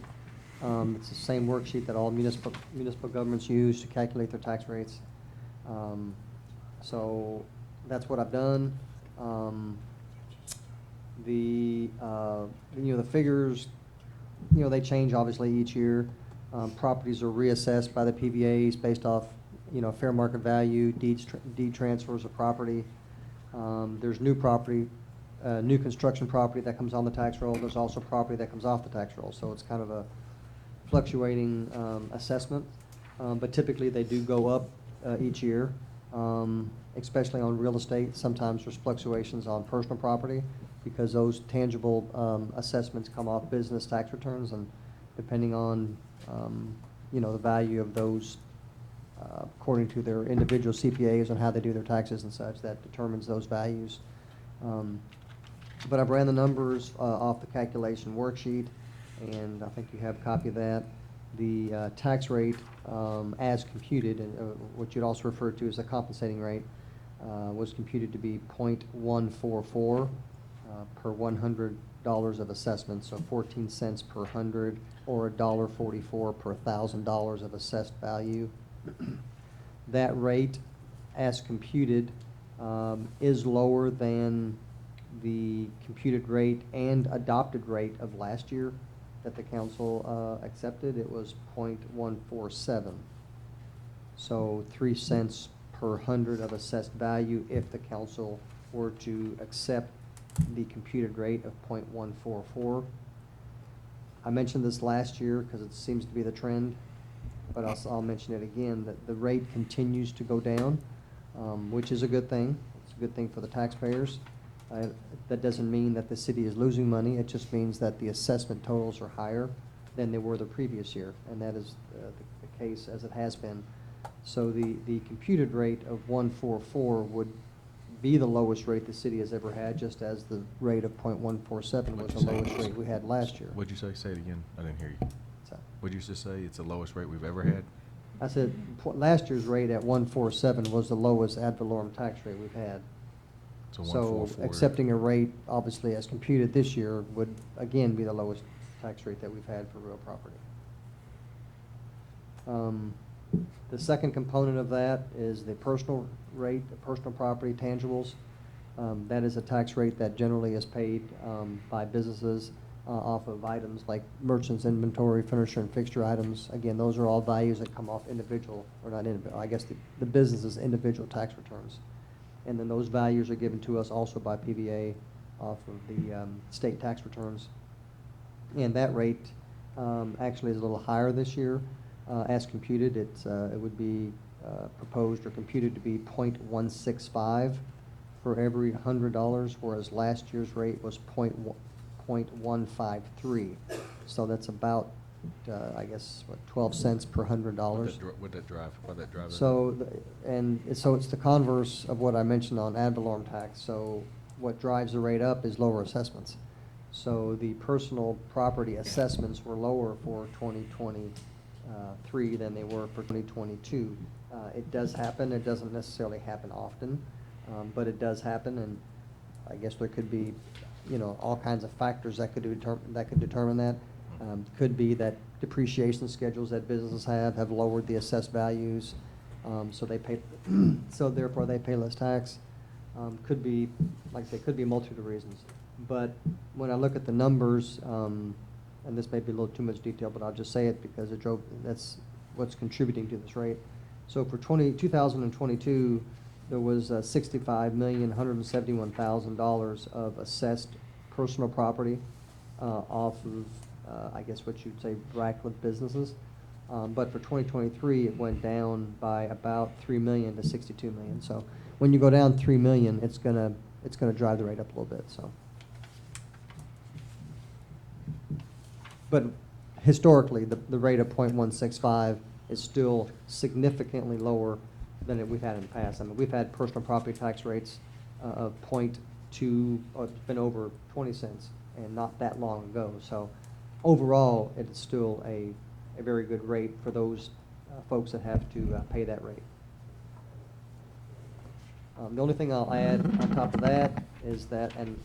It's the same worksheet that all municipal governments use to calculate their tax rates. So that's what I've done. The figures, they change obviously each year. Properties are reassessed by the PVAs based off, fair market value, deed transfers of property. There's new property, new construction property that comes on the tax roll. There's also property that comes off the tax roll. So it's kind of a fluctuating assessment. But typically they do go up each year, especially on real estate. Sometimes there's fluctuations on personal property because those tangible assessments come off business tax returns, and depending on the value of those according to their individual CPAs and how they do their taxes and such, that determines those values. But I've ran the numbers off the calculation worksheet, and I think you have a copy of that. The tax rate as computed, and what you'd also refer to as a compensating rate, was computed to be 0.144. per $100 of assessment, so 14 cents per 100, or $1.44 per $1,000 of assessed value. That rate, as computed, is lower than the computed rate and adopted rate of last year that the council accepted. It was 0.147. So 3 cents per 100 of assessed value if the council were to accept the computed rate of 0.144. I mentioned this last year because it seems to be the trend, but I'll mention it again, that the rate continues to go down, which is a good thing. It's a good thing for the taxpayers. That doesn't mean that the city is losing money. It just means that the assessment totals are higher than they were the previous year, and that is the case as it has been. So the computed rate of 144 would be the lowest rate the city has ever had, just as the rate of 0.147 was the lowest rate we had last year. What'd you say? Say it again. I didn't hear you. So, What'd you just say? It's the lowest rate we've ever had? I said, last year's rate at 147 was the lowest ad valorem tax rate we've had. So So 144. accepting a rate, obviously as computed this year, would again be the lowest tax rate that we've had for real property. The second component of that is the personal rate, the personal property tangibles. That is a tax rate that generally is paid by businesses off of items like merchants inventory, furniture and fixture items. Again, those are all values that come off individual, or not individual, I guess the business's individual tax returns. And then those values are given to us also by PVA off of the state tax returns. And that rate actually is a little higher this year. As computed, it would be proposed or computed to be 0.165 for every $100, whereas last year's rate was 0.153. So that's about, I guess, what, 12 cents per $100. What'd that drive? What'd that drive? So, so it's the converse of what I mentioned on ad valorem tax. So what drives the rate up is lower assessments. So the personal property assessments were lower for 2023 than they were for 2022. It does happen. It doesn't necessarily happen often, but it does happen, and I guess there could be, all kinds of factors that could determine that. Could be that depreciation schedules that businesses have lowered the assessed values, so they pay, so therefore they pay less tax. Could be, like I say, could be a multitude of reasons. But when I look at the numbers, and this may be a little too much detail, but I'll just say it because that's what's contributing to this rate. So for 2022, there was $65,171,000 of assessed personal property off of, I guess what you'd say, Ratcliffe businesses. But for 2023, it went down by about $3 million to $62 million. So when you go down $3 million, it's gonna drive the rate up a little bit. So, but historically, the rate of 0.165 is still significantly lower than we've had in the past. I mean, we've had personal property tax rates of 0.2, or it's been over 20 cents, and not that long ago. So overall, it is still a very good rate for those folks that have to pay that rate. The only thing I'll add on top of that is that, and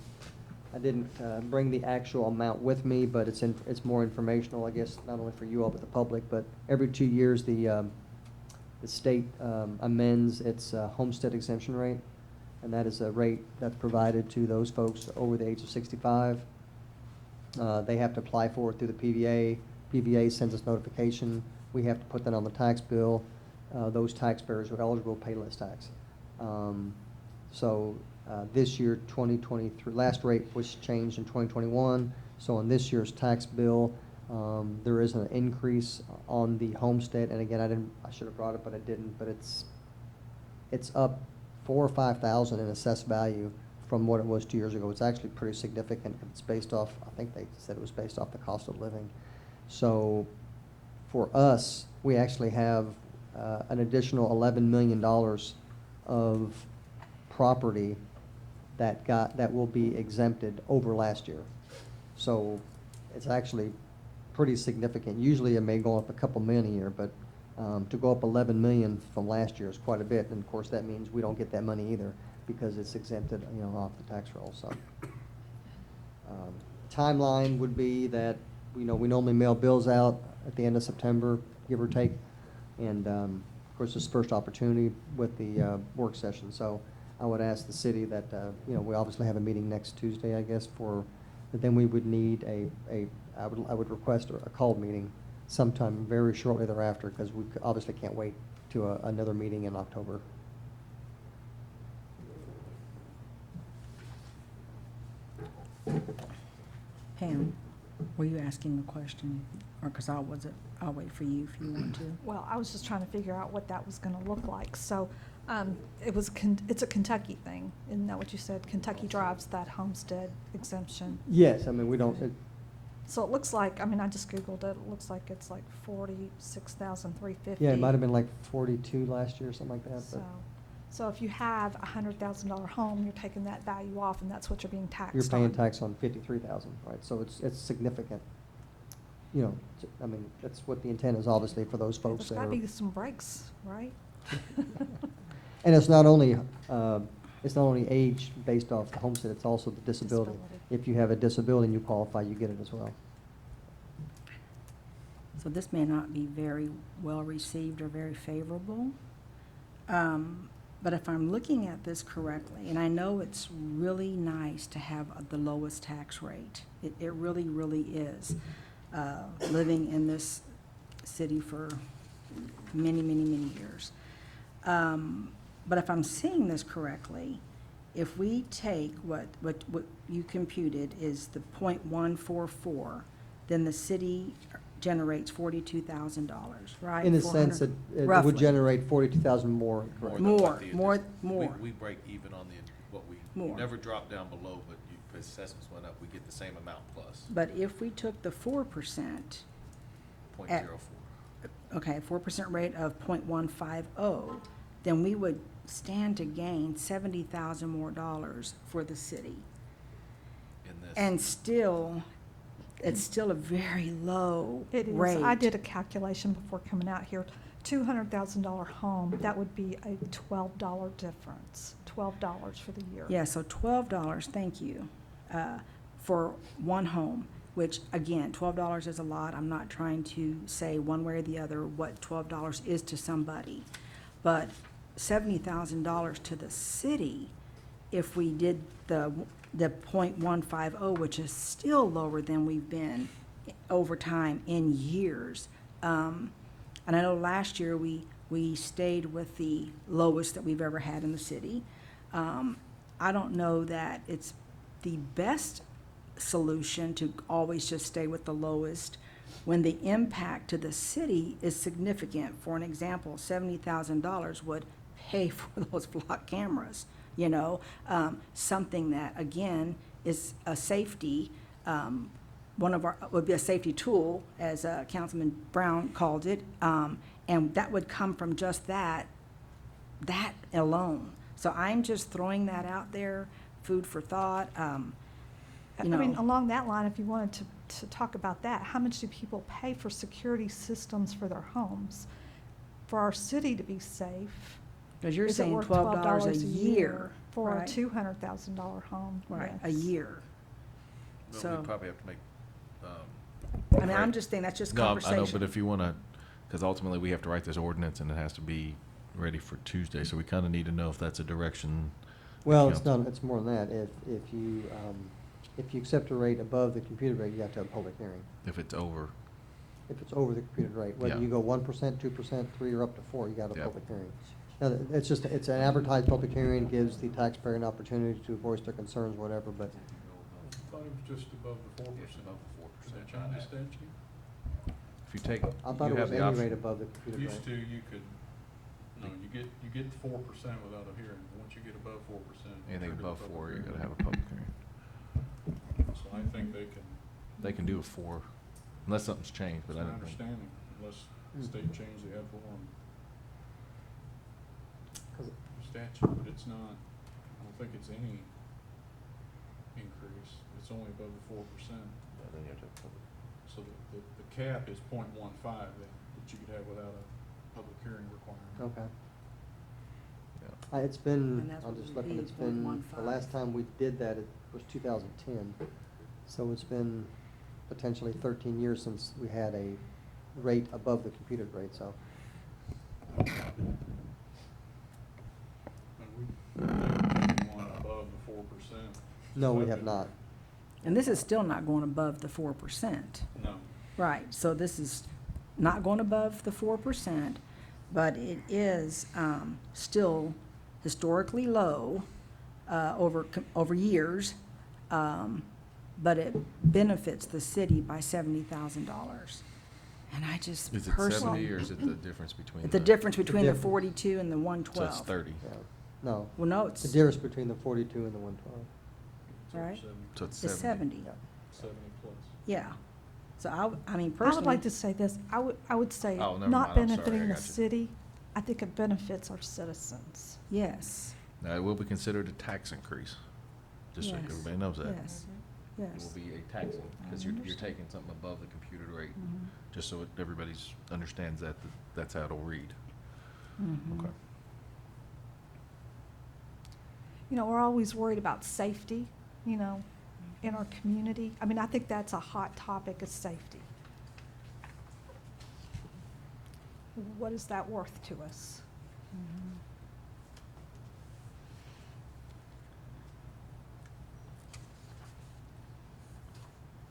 I didn't bring the actual amount with me, but it's more informational, I guess, not only for you all, but the public. But every 2 years, the state amends its homestead exemption rate, and that is a rate that's provided to those folks over the age of 65. They have to apply for it through the PVA. PVA sends us notification. We have to put that on the tax bill. Those taxpayers who are eligible pay less tax. This year, 2023, last rate was changed in 2021. So on this year's tax bill, there is an increase on the homestead. And again, I should have brought it, but I didn't. But it's up $4,000 or $5,000 in assessed value from what it was 2 years ago. It's actually pretty significant. It's based off, I think they said it was based off the cost of living. So for us, we actually have an additional $11 million of property that will be exempted over last year. So it's actually pretty significant. Usually it may go up a couple million a year, but to go up 11 million from last year is quite a bit. And of course that means we don't get that money either because it's exempted, off the tax roll. So Timeline would be that, we normally mail bills out at the end of September, give or take. And, of course, this is first opportunity with the work session. So I would ask the city that, we obviously have a meeting next Tuesday, I guess, but then we would need I would request a called meeting sometime very shortly thereafter, because we obviously can't wait to another meeting in October. Pam, were you asking a question? Or, because I'll wait for you if you want to. Well, I was just trying to figure out what that was gonna look like. So, it's a Kentucky thing, isn't that what you said? Kentucky drives that homestead exemption. Yes, I mean, we don't, So it looks like, I just Googled it, it looks like it's like 46,350. yeah, it might have been like 42 last year, something like that, but So if you have a $100,000 home, you're taking that value off, and that's what you're being taxed on. you're paying tax on 53,000, right? So it's significant. That's what the intent is, obviously, for those folks There's that gotta are. be some breaks, right? And it's not only age based off the homestead, it's also the disability. Disability. If you have a disability and you qualify, you get it as well. So this may not be very well received or very favorable. But if I'm looking at this correctly, and I know it's really nice to have the lowest tax rate. It really, really is. Living in this city for many, many, many years. But if I'm seeing this correctly, if we take what you computed is the .144, then the city generates $42,000, right? In a sense, it would Roughly. generate 42,000 more, correct? than what More, the- more. We break even on what we More. never drop down below, but assessments went up, we get the same amount plus, But if we took the 4%, .04. okay, 4% rate of .150, then we would stand to gain $70,000 more for the city. In this. And still, it's still a very low It is. rate. I did a calculation before coming out here. $200,000 home, that would be a $12 difference, $12 for the year. Yeah, so $12, thank you, for one home, which, again, $12 is a lot. I'm not trying to say one way or the other what $12 is to somebody. But $70,000 to the city, if we did the .150, which is still lower than we've been over time in years. And I know last year we stayed with the lowest that we've ever had in the city. I don't know that it's the best solution to always just stay with the lowest when the impact to the city is significant. For an example, $70,000 would pay for those block cameras, something that, again, is a safety, would be a safety tool, as Councilman Brown called it, and that would come from just that alone. So I'm just throwing that out there, food for thought. Along that line, if you wanted to talk about that, how much do people pay for security systems for their homes? For our city to be safe, Because you're is it saying worth $12 a year. for a right? $200,000 home? Right, a Yes. year. Well, So, we probably have to make, I'm right. just saying, that's just No, conversation. I know, but if you want to, because ultimately we have to write this ordinance and it has to be ready for Tuesday, so we kind of need to know if that's a direction. the Well, it's council- not, it's more than that. If you accept a rate above the computed rate, you have to have a public hearing. If it's over, If it's over the computed rate, whether Yeah. you go 1%, 2%, 3, or up to 4, you got a Yeah. public hearing. Now, it's an advertised public hearing, gives the taxpayer an opportunity to voice their concerns, whatever, but I thought it was just above the 4%. Yes, above the 4%. Did that change the statute? if you take, I thought you it have was the any option. rate above the computed rate. Used to, you could, no, you get 4% without a hearing. Once you get above 4%. Anything trigger the above public 4, you hearing. gotta have a public hearing. So I think they can, They can do a 4, unless something's changed, but it's I my don't think. understanding, unless the state changed the ad valorem statute, but it's not, I don't think it's any increase. It's only above the 4%. So the cap is .15 that you could have without a public hearing requirement. Okay. Yeah. It's been, And that's I'm what just would looking, be it's been, the 0.15. last time we did that, it was 2010. So it's been potentially 13 years since we had a rate above the computed rate, so. And we one above the 4%. No, we have not. And this is still not going above the 4%. No. Right, so this is not going above the 4%, but it is still historically low over years, but it benefits the city by $70,000. And I just Is it personally. 70 or is it the difference between? The difference between the difference. 42 and the So 112. it's 30. Yeah. No, Well, no, the it's, difference between the 42 and the 112. right? So it's It's 70, 70 plus. yeah. So I mean, I personally. would like to say this, I would say, Oh, never not mind. I'm sorry, I benefiting the got you. city, I think it benefits our citizens. Yes, Now, it will be considered a tax increase, just so Yes. everybody knows that. yes, It will yes. be a tax, because you're taking something above the computed rate, Mhm. just so everybody's understands that, that's how it'll read. Mhm. Okay. You know, we're always worried about safety, you know, in our community. I mean, I think that's a hot topic, is safety. What is that worth to us?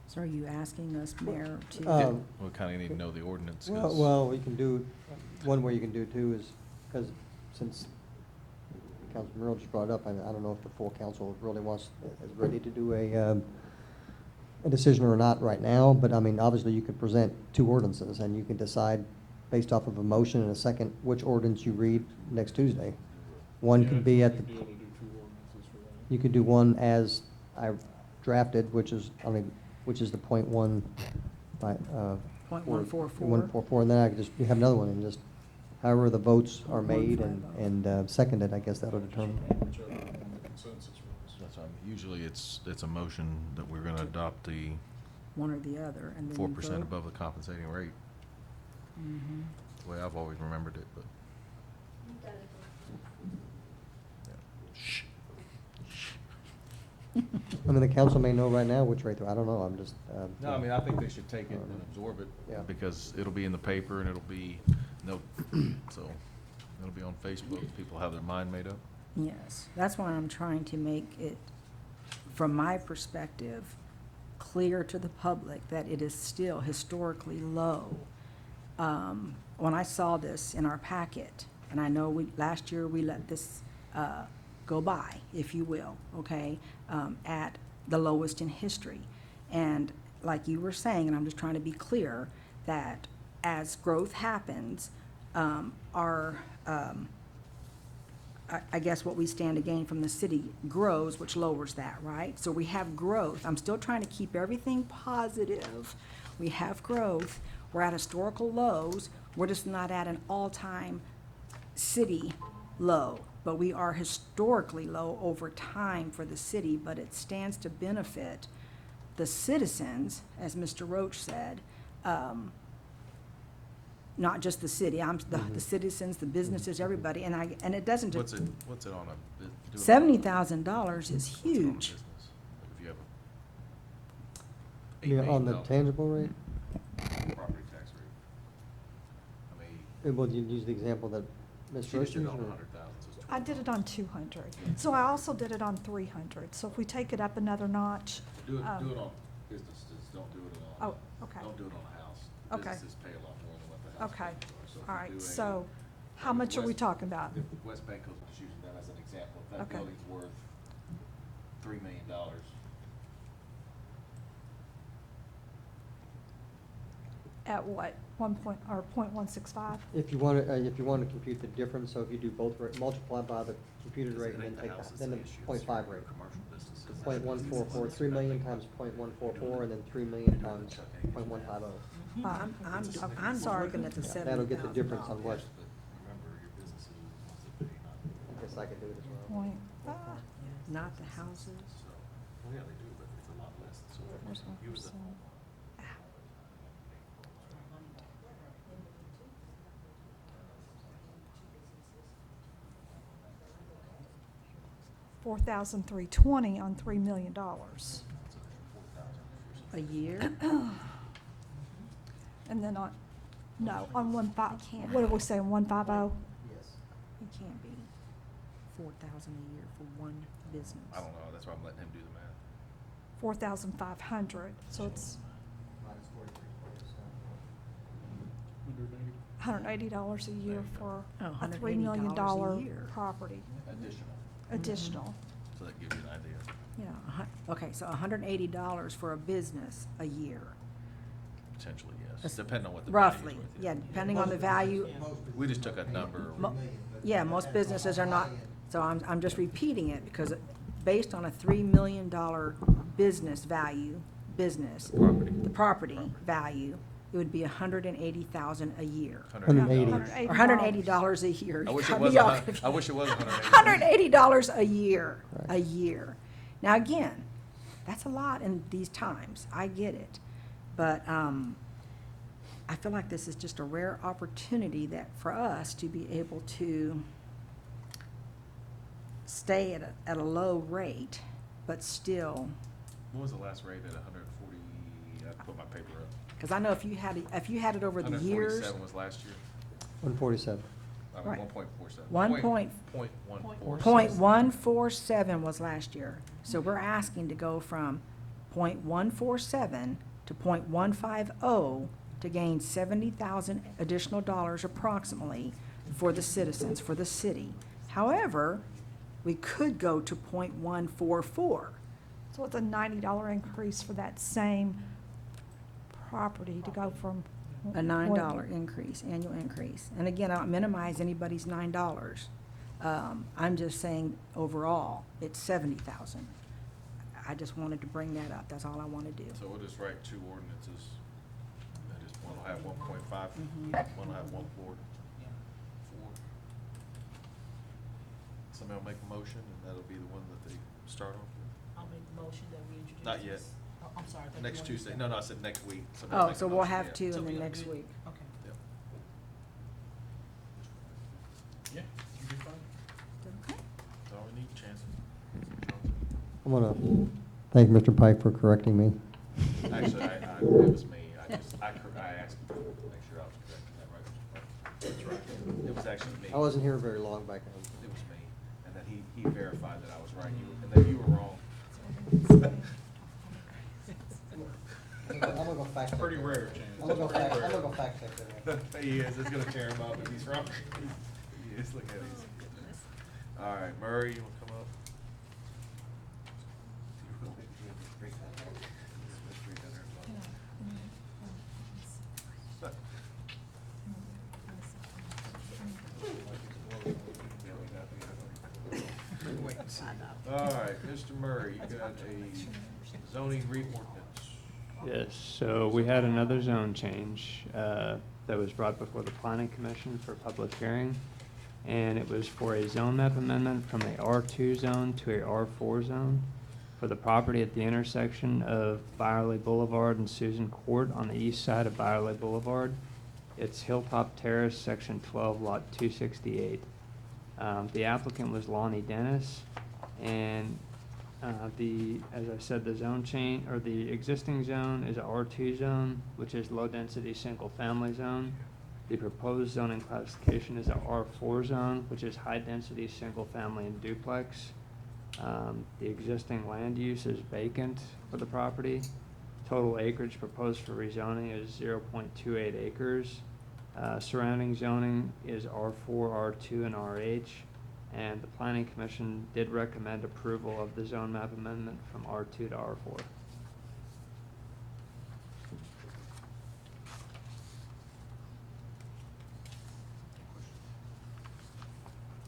So are you asking us, Mayor, to? Yeah, we kind of need to know the ordinance, 'cause- Well, we can do, one way you can do it too is, because since Councilman Merrill just brought it up, I don't know if the full council really is ready to do a decision or not right now, but I mean, obviously you could present two ordinances and you can decide based off of a motion and a second which ordinance you read next Tuesday. One Yeah, could be it's at a the, big deal to do 2 ordinances for that. you could do one as I drafted, which is, which is the .1, .144. 144, and then I could just, you have another one, and just, however the votes are made 150. and seconded, I guess that'll determine. Whichever one the consensus was. That's, usually it's a motion that we're gonna adopt the One or the other, and then. 4% above the compensating rate, Mm-hmm. the way I've always remembered it, but. Yeah. Shh. I mean, the council may know right now which rate, I don't know, I'm just. No, I mean, I think they should take it and absorb it. Yeah. Because it'll be in the paper and it'll be, so, it'll be on Facebook, people have their mind made up. Yes, that's why I'm trying to make it, from my perspective, clear to the public that it is still historically low. When I saw this in our packet, and I know last year we let this go by, if you will, okay, at the lowest in history. And like you were saying, and I'm just trying to be clear, that as growth happens, I guess what we stand to gain from the city grows, which lowers that, right? So we have growth. I'm still trying to keep everything positive. We have growth. We're at historical lows. We're just not at an all-time city low, but we are historically low over time for the city, but it stands to benefit the citizens, as Mr. Roach said, not just the city, the citizens, the businesses, everybody, and it doesn't. What's it on a? do it on- $70,000 is what's it on a huge. business? If you have Yeah, $8 on the million tangible rate, property tax rate. I mean, well, you use the example that Ms. she Roach just did it used, on or- 100,000. so it's I did it on 200. So I also did it on 300. So if we take it up another notch. Do it um, on businesses, don't do it on. Oh, okay. Don't do it on a house. Okay. Businesses pay a lot more than what the house Okay, payments are. So if all you right, do a- so how much are we West- talking about? If West Bank was just using that as an example, if that Okay. building's worth $3 million, At what, 0.165? if you want to compute the difference, so if you do both, multiply by the computed rate and then take, then the .5 rate. .144, 3 million times .144, and then 3 million times .150. I'm just Sorry. looking at the Yeah, that'll get the difference on $70,000. what, remember your businesses wants to pay not. I guess I could do it as well. Point, Not the houses. Well, yeah, they do, but it's a lot less. So where's my use it. percent? $4,320 on $3 million. A year? And then on, no, on can't. what are we saying, 150? Yes. It can't be 4,000 a year for one business. I don't know, that's why I'm letting him do the math. 4,500, so it's Minus 43.7. $180 a year for Oh, a $3 $180 million a year. property, Additional, additional. so that gives you an idea. Yeah, okay, so $180 for a business a year. Potentially, yes, That's depending on what the value is Roughly, worth, yeah, depending on the value. We just took a number. Yeah, most businesses are not, so I'm just repeating it because based on a $3 million business value, Property. the property value, it would be $180,000 a year. 180. Or $180 a year. I wish You it got was me all I confused. wish it was 180. $180 a year, a Right. year. Now, again, that's a lot in these times, I get it. But I feel like this is just a rare opportunity that, for us to be able to stay at a low rate, but still, What was the last rate at 140, I put my paper up. because I know if you had it over the years. 147 was last year. 147. Right. 1.47. 0.147 was last year. So we're asking to go from 0.147 to 0.150 to gain 70,000 additional dollars approximately for the citizens, for the city. However, we could go to 0.144. So it's a $90 increase for that same property to go from. A $9 increase, annual increase. And again, I don't minimize anybody's $9. I'm just saying overall, it's 70,000. I just wanted to bring that up. That's all I want to do. So we'll just write two ordinances. That is, one will have 1.5, Mhm. one will have 1.4. Somebody will make a motion, and that'll be the one that they start off with. I'll make the motion that we introduce. Not yet. this. Oh, I'm sorry. I thought you Next wanted to Tuesday. say- No, I said next week. Somebody Oh, make a so we'll motion, have yeah. two So in we the gonna next do- week. Okay. Yep. Yeah, you do fine. That's all we need, Chancellor. I'm going to thank Mr. Pike for correcting me. Actually, it was me. I asked you to make sure I was correcting that, right? That's right. It was actually me. I wasn't here very long back then. It was me, and then he verified that I was right, and then you were wrong. I'm gonna go fact check. Pretty that. rare, Chance. I'm gonna go Pretty fact, rare. I'm gonna go fact check that. He is, it's gonna tear him up if he's wrong. He is, look at him. All right, Murray, you wanna come up? All right, Mr. Murray, you got a zoning reordinance. Yes, so we had another zone change that was brought before the planning commission for public hearing. And it was for a zone map amendment from a R2 zone to a R4 zone for the property at the intersection of Byerly Boulevard and Susan Court on the east side of Byerly Boulevard. It's Hilltop Terrace, Section 12, Lot 268. The applicant was Lonnie Dennis, and as I said, the zone change, or the existing zone is a R2 zone, which is low-density single-family zone. The proposed zoning classification is a R4 zone, which is high-density single-family and duplex. The existing land use is vacant for the property. Total acreage proposed for rezoning is 0.28 acres. Surrounding zoning is R4, R2, and RH. And the planning commission did recommend approval of the zone map amendment from R2 to R4.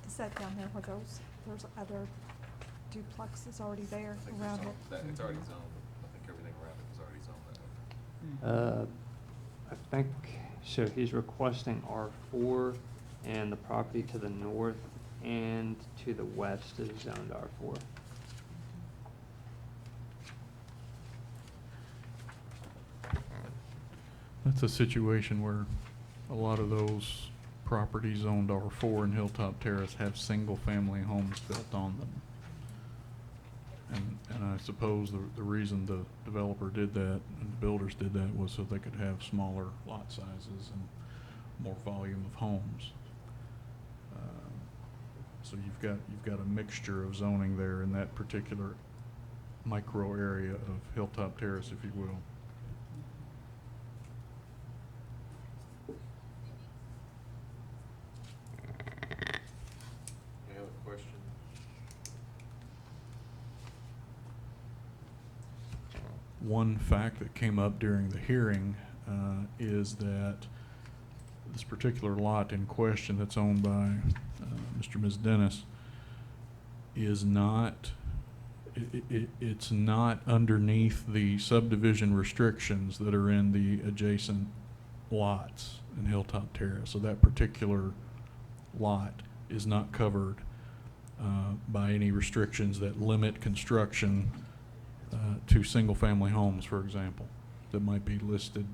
Is that down there where there's other duplexes already there I think around it? it's already zoned. I think everything around it is already zoned that way. I think, so he's requesting R4, and the property to the north and to the west is zoned R4. That's a situation where a lot of those properties owned R4 and Hilltop Terrace have single-family homes built on them. And I suppose the reason the developer did that and the builders did that was so they could have smaller lot sizes and more volume of homes. So you've got a mixture of zoning there in that particular micro area of Hilltop Terrace, if you will. Any other questions? One fact that came up during the hearing is that this particular lot in question that's owned by Mr. and Ms. Dennis is not, it's not underneath the subdivision restrictions that are in the adjacent lots in Hilltop Terrace. So that particular lot is not covered by any restrictions that limit construction to single-family homes, for example, that might be listed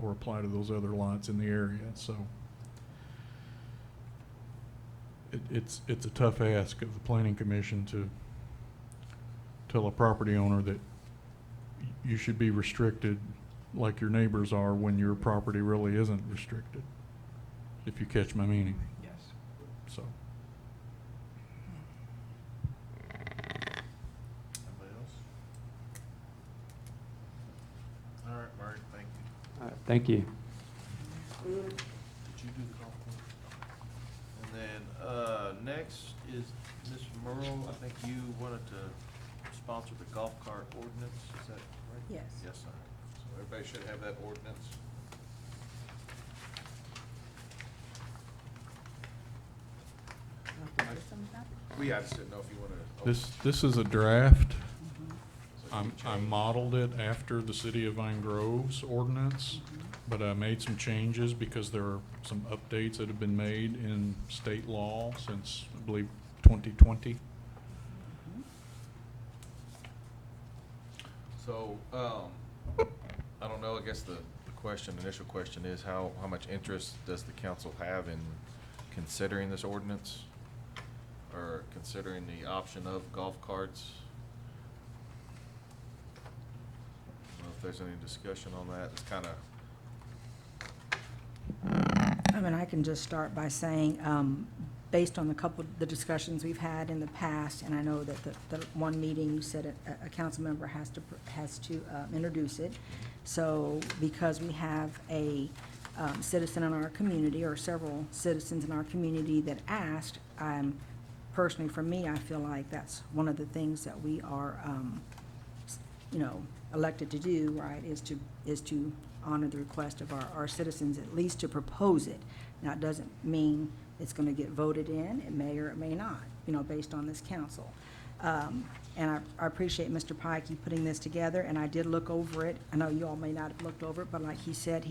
or apply to those other lots in the area. So it's a tough ask of the Planning Commission to tell a property owner that you should be restricted like your neighbors are when your property really isn't restricted, if you catch my meaning. Yes. So. Anybody else? All right, Mark, thank you. All right, thank you. Did you do the golf course? And then, next is Ms. Merle. I think you wanted to sponsor the golf cart ordinance, is that right? Yes. Yes, sir. So everybody should have that ordinance. I just didn't know if you wanted to. This is a draft. So you I change- modeled it after the City of Vine Grove's ordinance, but I made some changes because there are some updates that have been made in state law since, I believe, 2020. So, I don't know, I guess the initial question is how much interest does the council have in considering this ordinance? Or considering the option of golf carts? I don't know if there's any discussion on that. It's kind of, I mean, I can just start by saying, based on the discussions we've had in the past, and I know that the one meeting you said a council member has to introduce it. So because we have a citizen in our community, or several citizens in our community that asked, personally, for me, I feel like that's one of the things that we are, elected to do, right, is to honor the request of our citizens, at least to propose it. Now, it doesn't mean it's going to get voted in. It may or it may not, based on this council. And I appreciate Mr. Pike, you putting this together, and I did look over it. I know you all may not have looked over it, but like he said,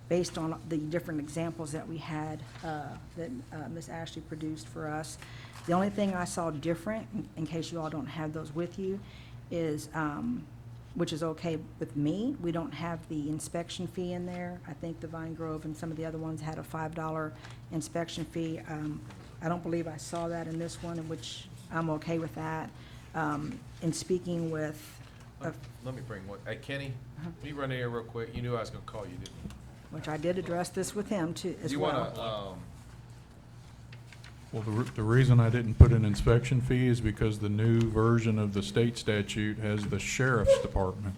based on the different examples that we had, that Ms. Ashley produced for us, the only thing I saw different, in case you all don't have those with you, is, which is okay with me, we don't have the inspection fee in there. I think the Vine Grove and some of the other ones had a $5 inspection fee. I don't believe I saw that in this one, in which I'm okay with that. In speaking with, let me bring one. Hey, Kenny, can you run in here real quick? You knew I was gonna call you, didn't you? which I did address this with him too, as You well. wanna, Well, the reason I didn't put an inspection fee is because the new version of the state statute has the sheriff's department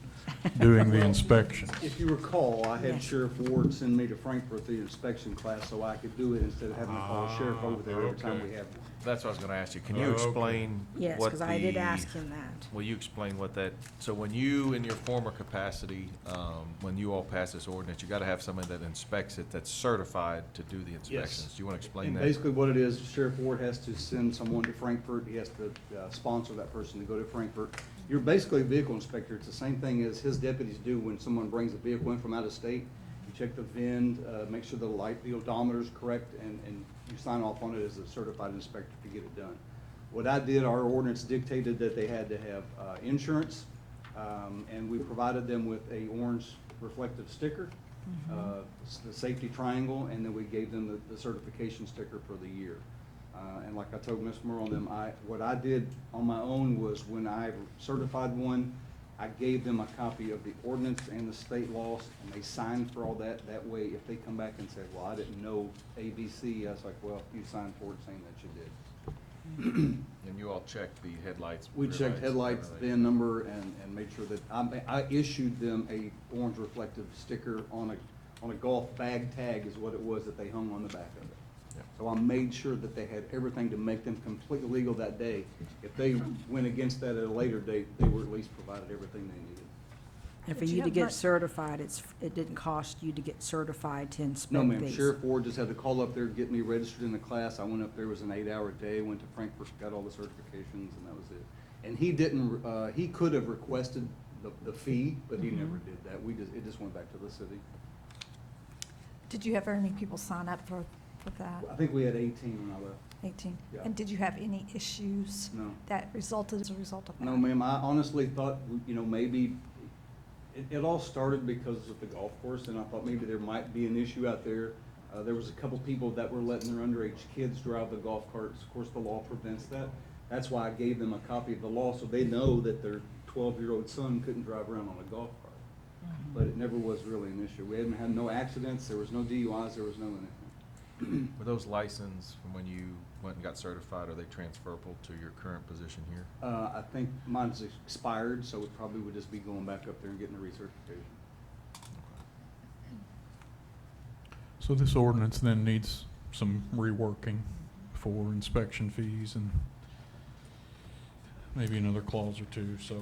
doing the inspection. If you recall, I had Yes. Sheriff Ward send me to Frankfurt the inspection class so I could do it instead of having to call a sheriff over there every time we okay. have. that's what I was gonna ask you. Can you Okay. explain Yes, what because I did ask him that. Will you explain what that, so when you, in your former capacity, when you all pass this ordinance, you gotta have somebody that inspects it, that's certified to do the inspections. Do you wanna explain And that? basically what it is, Sheriff Ward has to send someone to Frankfurt. He has to sponsor that person to go to Frankfurt. You're basically a vehicle inspector. It's the same thing as his deputies do when someone brings a vehicle in from out of state. You check the VIN, make sure the odometer is correct, and you sign off on it as a certified inspector to get it done. What I did, our ordinance dictated that they had to have insurance, and we provided them with a orange reflective sticker, the safety triangle, and then we gave them the certification sticker for the year. And like I told Ms. Merle and them, what I did on my own was when I certified one, I gave them a copy of the ordinance and the state laws, and they signed for all that. That way, if they come back and say, well, I didn't know ABC, I was like, well, you signed for it saying that you did. And you all checked the headlights? We rear checked lights, headlights, everything. VIN number, and made sure that, I issued them a orange reflective sticker on a golf bag tag is what it was that they hung on the back of it. Yeah. So I made sure that they had everything to make them completely legal that day. If they went against that at a later date, they were at least provided everything they needed. And for Did you you to have get much- certified, it didn't cost you to get certified to inspect No, these? ma'am, Sheriff Ward just had to call up there, get me registered in the class. I went up there, it was an 8-hour day, went to Frankfurt, got all the certifications, and that was it. And he didn't, he could have requested the fee, but he never did that. It just went back to the city. Did you have very many people sign up for that? I think we had 18 when I left. 18? Yeah. And did you have any issues No. that resulted as a result of that? No, ma'am, I honestly thought, maybe, it all started because of the golf course, and I thought maybe there might be an issue out there. There was a couple people that were letting their underage kids drive the golf carts. Of course, the law prevents that. That's why I gave them a copy of the law, so they know that their 12-year-old son couldn't drive around on a golf cart. But it never was really an issue. We hadn't had no accidents, there was no DUIs, there was no anything. Were those licensed from when you went and got certified, are they transferable to your current position here? I think mine's expired, so it probably would just be going back up there and getting a recertification. So this ordinance then needs some reworking for inspection fees and maybe another clause or two, so.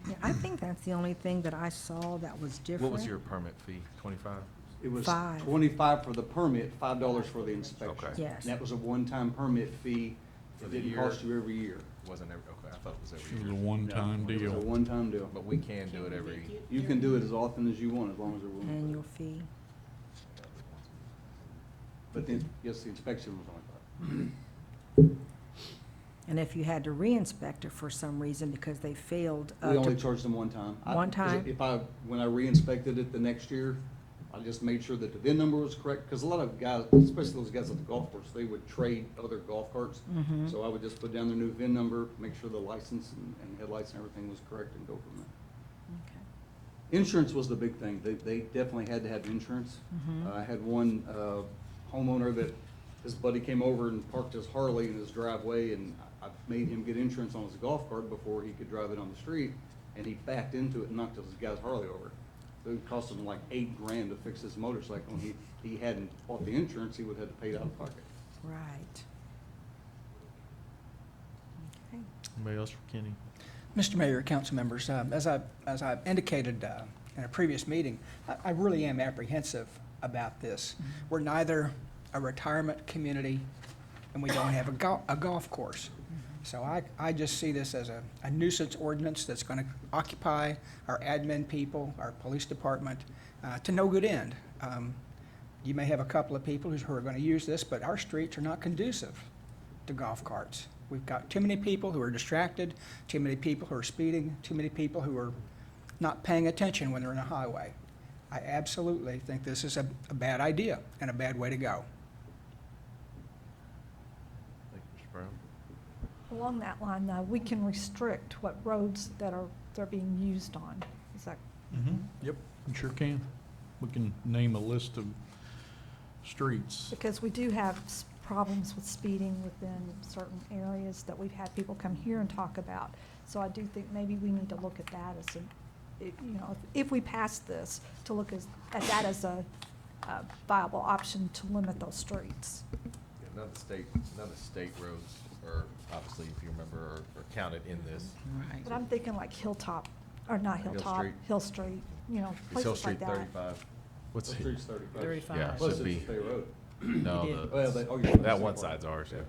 Yeah, I think that's the only thing that I saw that was different. What was your permit fee, 25? It was 5. $25 for the permit, $5 for the inspection. Okay. Yes. And that was a one-time permit fee. For It the didn't year? cost you every year. Wasn't every, okay, I thought it was It every was a year. one-time It was a deal. one-time deal. But we can do it every, You can do it as often as you want, as long as they're willing. to. Annual fee. But then, yes, the inspection was only 5. And if you had to re-inspect it for some reason because they failed. We only charged them one time. One time? When I re-inspected it the next year, I just made sure that the VIN number was correct, because a lot of guys, especially those guys at the golf course, they would trade other golf carts. Mhm. So I would just put down their new VIN number, make sure the license and headlights and everything was correct, and go from there. Okay. Insurance was the big thing. They definitely had to have insurance. Mhm. I had one homeowner that his buddy came over and parked his Harley in his driveway, and I made him get insurance on his golf cart before he could drive it on the street, and he backed into it and knocked his guy's Harley over. So it cost him like $8,000 to fix his motorcycle, and he hadn't bought the insurance, he would have had to pay it out of pocket. Right. Okay. anybody else for Kenny? Mr. Mayor, council members, as I indicated in a previous meeting, I really am apprehensive about this. We're neither a retirement community, and we don't have a golf course. So I just see this as a nuisance ordinance that's going to occupy our admin people, our police department, to no good end. You may have a couple of people who are going to use this, but our streets are not conducive to golf carts. We've got too many people who are distracted, too many people who are speeding, too many people who are not paying attention when they're in a highway. I absolutely think this is a bad idea and a bad way to go. Thank you, Mr. Brown. Along that line, we can restrict what roads that they're being used on. Is that, Yep, we sure can. We can name a list of streets. because we do have problems with speeding within certain areas that we've had people come here and talk about. So I do think maybe we need to look at that as if we pass this, to look at that as a viable option to limit those streets. Yeah, none of the state roads are, obviously, if you remember, are counted in this. Right. But I'm thinking like Hilltop, or not Hill Hilltop, Street. Hill Street, Is Hill places Street like that. 35? What's The it? street's 35. 35. Yeah, Plus should it's be. a state road. No, You did. Well, that one side's ours, yeah.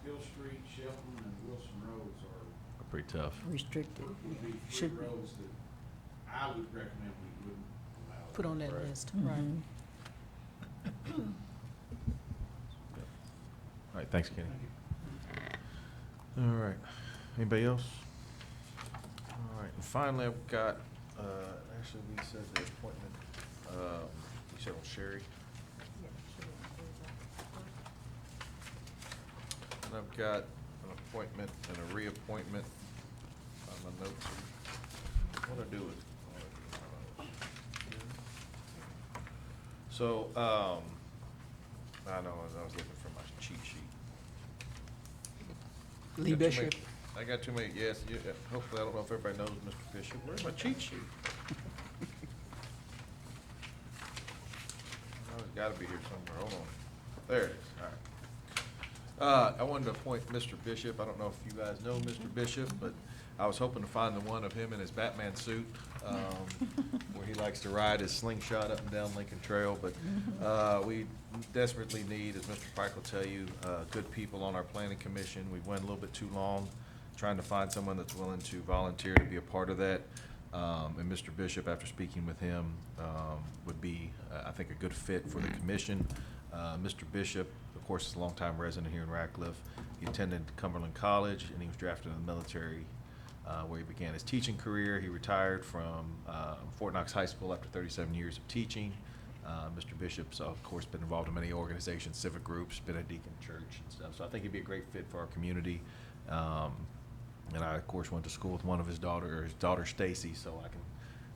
Hill Street, Shelton, and Wilson roads are, Pretty tough. Restricted. would be three Should- roads that I would recommend we wouldn't allow. Put on that Right. list, Mhm. right. All right, thanks, Kenny. All right, anybody else? All right, and finally, I've got, actually, we said the appointment, you said on Sherry. And I've got an appointment and a reappointment on my notes. What do I do with? So, I know, I was looking for my cheat sheet. Lee Got too many- Bishop. I got too many, yes, hopefully, I don't know if everybody knows Mr. Bishop. Where's my cheat sheet? Oh, it's gotta be here somewhere, hold on. There it is, all right. I wanted to appoint Mr. Bishop. I don't know if you guys know Mr. Bishop, but I was hoping to find the one of him in his Batman suit, where he likes to ride his slingshot up and down Lincoln Trail. But we desperately need, as Mr. Pike will tell you, good people on our planning commission. We went a little bit too long trying to find someone that's willing to volunteer to be a part of that. And Mr. Bishop, after speaking with him, would be, I think, a good fit for the commission. Mr. Bishop, of course, is a longtime resident here in Ratcliffe. He attended Cumberland College, and he was drafted in the military, where he began his teaching career. He retired from Fort Knox High School after 37 years of teaching. Mr. Bishop's, of course, been involved in many organizations, civic groups, been a deacon church and stuff. So I think he'd be a great fit for our community. And I, of course, went to school with one of his daughter Stacy, so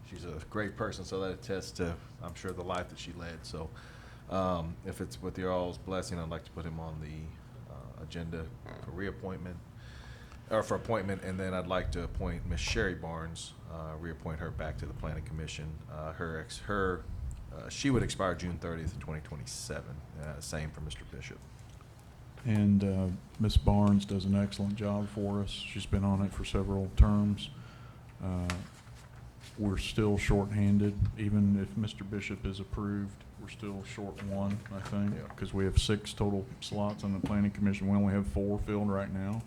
she's a great person, so that attests to, I'm sure, the life that she led. So if it's with your all's blessing, I'd like to put him on the agenda for reappointment, or for appointment, and then I'd like to appoint Miss Sherry Barnes, reappoint her back to the Planning Commission. She would expire June 30th, 2027. Same for Mr. Bishop. And Ms. Barnes does an excellent job for us. She's been on it for several terms. We're still shorthanded, even if Mr. Bishop is approved, we're still short one, I think, Yeah. because we have 6 total slots on the Planning Commission. We only have 4 filled right now.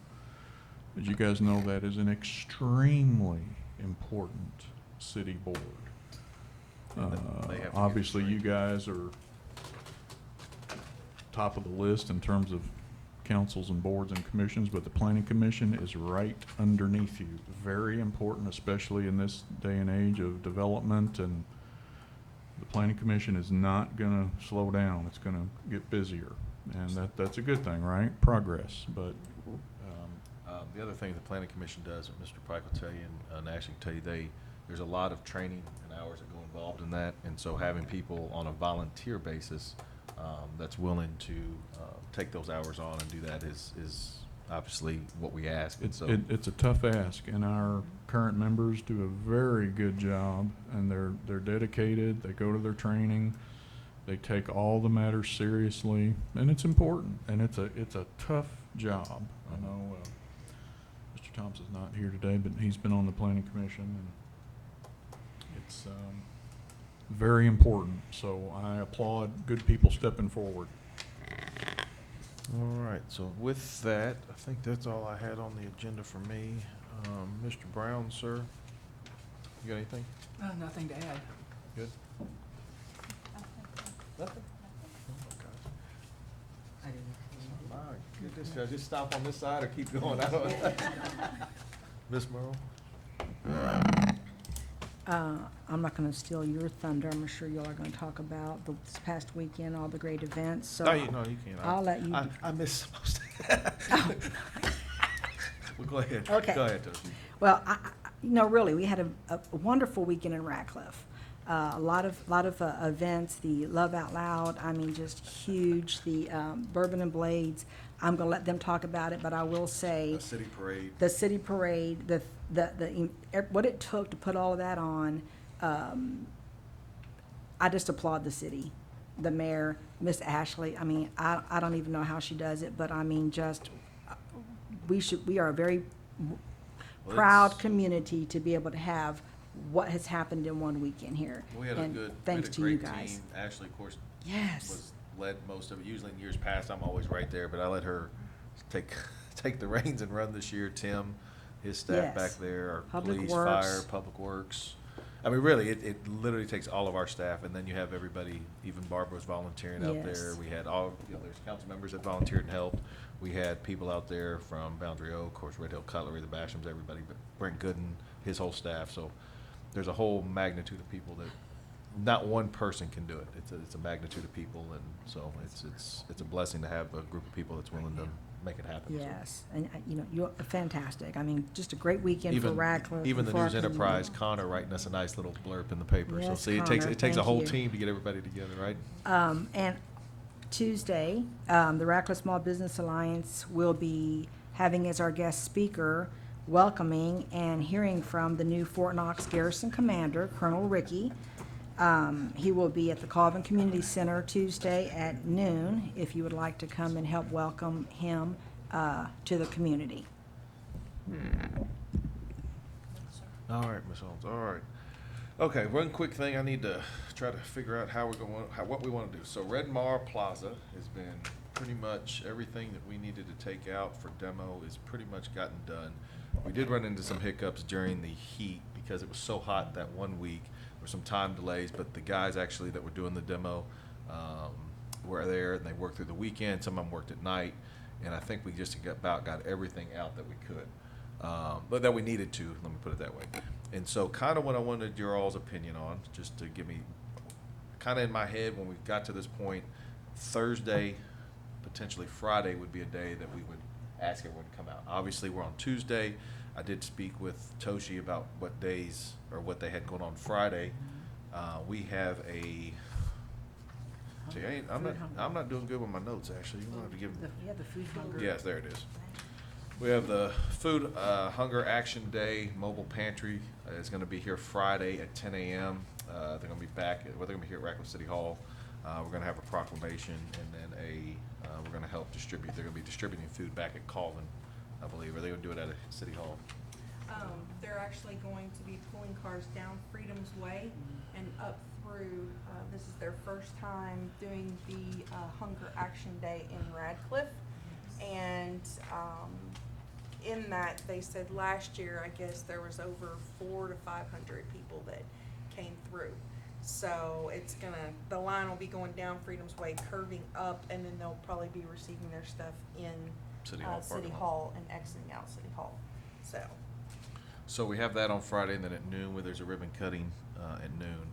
As you guys know, that is an extremely important city board. They have to Obviously, get it you guys are top of the list in terms of councils and boards and commissions, but the Planning Commission is right underneath you. Very important, especially in this day and age of development, and the Planning Commission is not gonna slow down. It's gonna get busier, and that's a good thing, right? Progress, but, The other thing the Planning Commission does, that Mr. Pike will tell you, and Ashley can tell you, there's a lot of training and hours that go involved in that, and so having people on a volunteer basis that's willing to take those hours on and do that is obviously what we ask. And so it's a tough ask, and our current members do a very good job, and they're dedicated. They go to their training. They take all the matters seriously, and it's important, and it's a tough job. I know Mr. Thompson's not here today, but he's been on the Planning Commission, and it's very important. So I applaud good people stepping forward. All right, so with that, I think that's all I had on the agenda for me. Mr. Brown, sir, you got anything? Nothing to add. Good? Nothing? My goodness, should I just stop on this side or keep going? I don't know. Miss Merle? I'm not gonna steal your thunder. I'm sure y'all are gonna talk about this past weekend, all the great events, so. No, you can't. I'll let you. I missed most Well, go ahead. Okay. Go ahead, Toshi. Well, really, we had a wonderful weekend in Ratcliffe. A lot of events, the Love Out Loud, I mean, just huge, the Bourbon and Blades. I'm gonna let them talk about it, but I will say. The city parade. The city parade, what it took to put all of that on, I just applaud the city, the mayor, Miss Ashley. I mean, I don't even know how she does it, but I mean, just, we are a very proud community to be able to have what has happened in one weekend here. We had And a thanks to you great guys. team. Ashley, of course, Yes. led most of it. Usually in years past, I'm always right there, but I let her take the reins and run this year. Tim, his staff Yes. back there, our Public police, Works. fire, public works. I mean, really, it literally takes all of our staff, and then you have everybody. Even Barbara was volunteering out there. Yes. We had there's council members that volunteered and helped. We had people out there from Boundary Oak, of course, Red Hill Cutlery, the Bashams, everybody, but Brent Gooden, his whole staff. So there's a whole magnitude of people that not one person can do it. It's a magnitude of people, and so it's a blessing to have a group of people that's willing to make it happen. so. Yes, and, you know, you're fantastic. I mean, just a great weekend for Even, Radcliffe. even and the for our News Enterprise, community. Connor writing us a nice little blurb in the paper. So Yes, see, it Connor, takes a thank whole you. team to get everybody together, right? And Tuesday, the Radcliffe Small Business Alliance will be having as our guest speaker, welcoming and hearing from the new Fort Knox Garrison Commander, Colonel Ricky. He will be at the Colvin Community Center Tuesday at noon, if you would like to come and help welcome him to the community. All right, Ms. Holmes, all right. Okay, one quick thing, I need to try to figure out how we're going, what we want to do. So Red Mar Plaza has been pretty much, everything that we needed to take out for demo is pretty much gotten done. We did run into some hiccups during the heat because it was so hot that one week. There were some time delays, but the guys actually that were doing the demo were there, and they worked through the weekend. Some of them worked at night, and I think we just about got everything out that we could. But that we needed to, let me put it that way. And so kind of what I wanted your all's opinion on, just to give me, kind of in my head when we got to this point, Thursday, potentially Friday would be a day that we would ask everyone to come out. Obviously, we're on Tuesday. I did speak with Toshi about what days or what they had going on Friday. We have a, see, I'm not doing good with my notes, actually. You want to give me. Yeah, the food hunger. Yes, there it is. We have the Food Hunger Action Day Mobile Pantry is going to be here Friday at 10 a.m. They're going to be back, they're going to be here at Radcliffe City Hall. We're going to have a proclamation, and then we're going to help distribute. They're going to be distributing food back at Colvin, I believe, or they're going to do it at a City Hall. They're actually going to be pulling cars down Freedom's Way and up through, this is their first time doing the Hunger Action Day in Radcliffe. And in that, they said last year, I guess there was over 400 to 500 people that came through. So it's gonna, the line will be going down Freedom's Way, curving up, and then they'll probably be receiving their stuff in City Hall City parking lot. Hall and exiting out City Hall. So we have that on Friday, and then at noon, where there's a ribbon cutting at noon.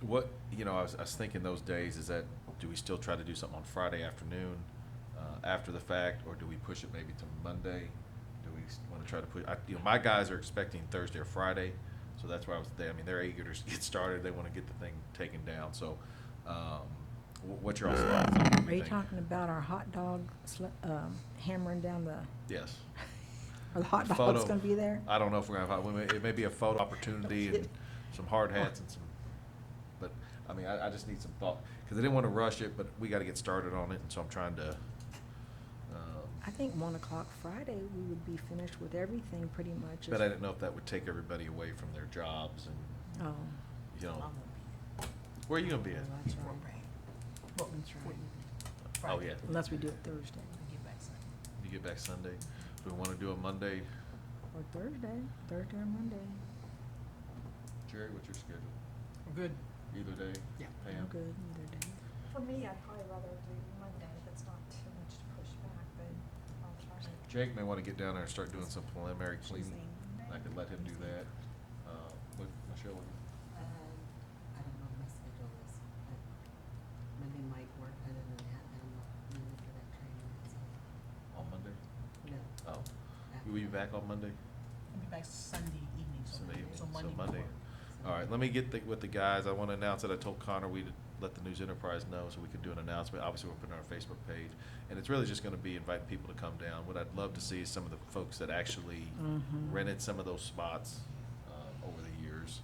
What, you know, I was thinking those days, is that, do we still try to do something on Friday afternoon after the fact, or do we push it maybe to Monday? Do we want to try to put, you know, my guys are expecting Thursday or Friday, so that's why I was there. I mean, they're eager to get started. They want to get the thing taken down. So what's your all's thoughts? Are you talking about our hot dog hammering down the, Yes. are the hot dogs Photo. gonna be there? I don't know if we're gonna have, it may be a photo opportunity and some hard hats and some, but, I mean, I just need some thought, because I didn't want to rush it, but we got to get started on it, and so I'm trying to, I think 1 o'clock Friday, we would be finished with everything pretty much. but I didn't know if that would take everybody away from their jobs and, Oh, you know, where are you gonna be at? that's right. Oh, yeah. Unless we do it Thursday. You get back Sunday. Do we want to do a Monday? Or Thursday or Monday. Jerry, what's your schedule? Good. Either day? Yeah. Pam? I'm good either day. For me, I'd probably rather do Monday if it's not too much to push back, but I'll try to. Jake may want to get down there and start doing some preliminary cleaning. I could let him do that. What, Michelle? what do you- I don't know what my schedule is, but Monday might work better than that, and I'm not really for that training, so, On Monday? no. Oh. Will you be back on Monday? I'll be back Sunday evening, Sunday evening, so so Monday. Monday. before. All right, let me get with the guys. I want to announce it. I told Connor we'd let the News Enterprise know so we could do an announcement. Obviously, we're putting it on our Facebook page. And it's really just going to be inviting people to come down. What I'd love to see is some of the folks that actually rented some of those spots over the years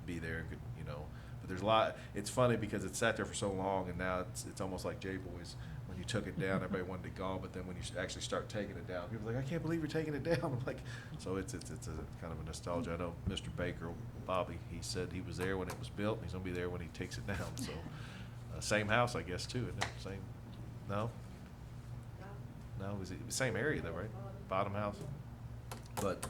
be there and could, you know. But there's a lot. It's funny because it sat there for so long, and now it's almost like J-Boys. When you took it down, everybody wanted it gone, but then when you actually start taking it down, people are like, I can't believe you're taking it down. I'm like, so it's a kind of a nostalgia. I know Mr. Baker, Bobby, he said he was there when it was built, and he's gonna be there when he takes it down. So, same house, I guess, too, isn't it? Same, no? No, it was the same area though, right? Bottom house? But,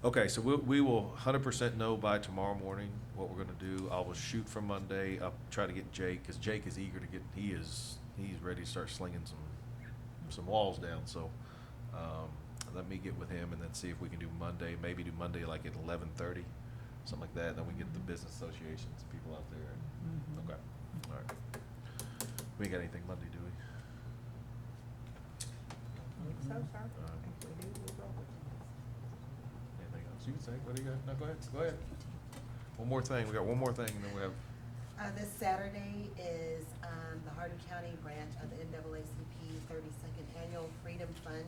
okay, so we will 100% know by tomorrow morning what we're gonna do. I will shoot for Monday. I'll try to get Jake, because Jake is eager to get, he's ready to start slinging some walls down. So let me get with him and then see if we can do Monday. Maybe do Monday like at 11:30, something like that. And then we get the business associations, people out there. Okay, all right. We ain't got anything Monday, do we? So, sir. Anything else you can say? What do you got? No, go ahead, go ahead. One more thing, we got one more thing, and then we have, This Saturday is the Hardin County branch of the NAACP 32nd Annual Freedom Fund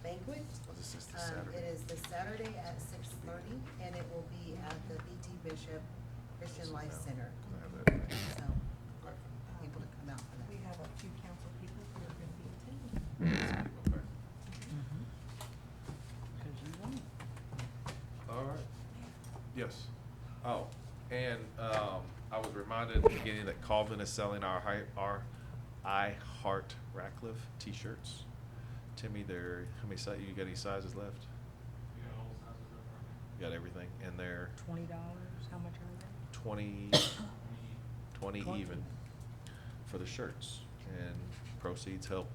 Banquet. this is this It Saturday. is this Saturday at 6:30, and it will be at the B.T. Bishop Christian Life Center. I have that. So, people to come out for that. We have a few council people who are going to be attending. Okay. All right. Yes. Oh, and I was reminded at the beginning that Calvin is selling our I Heart Ratcliffe T-shirts. Timmy, how many you got any sizes left? You got everything, and they're $20, how much are they? 20 even for the shirts, and proceeds help.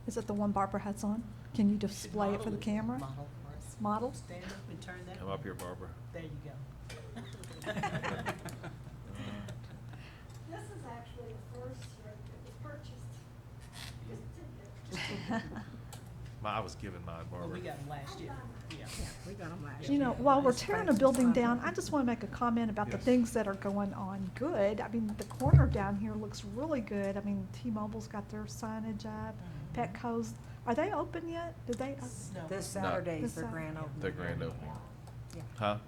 Is it the one Barbara has on? Can you display it for the camera? Model for us. Model? Stand up and turn that. Come up here, Barbara. There you go. This is actually the first shirt that was purchased. I was given mine, Well, Barbara. we got them last year. Yeah. We got them last You know, year. while we're It's tearing a fancy building fun. down, I just want to make a comment about the Yes. things that are going on good. I mean, the corner down here looks really good. I mean, T-Mobile's got their signage up, Petco's, are they open yet? Did they? No. This Saturday This is their grand opening. The grand opening. Yeah. Huh?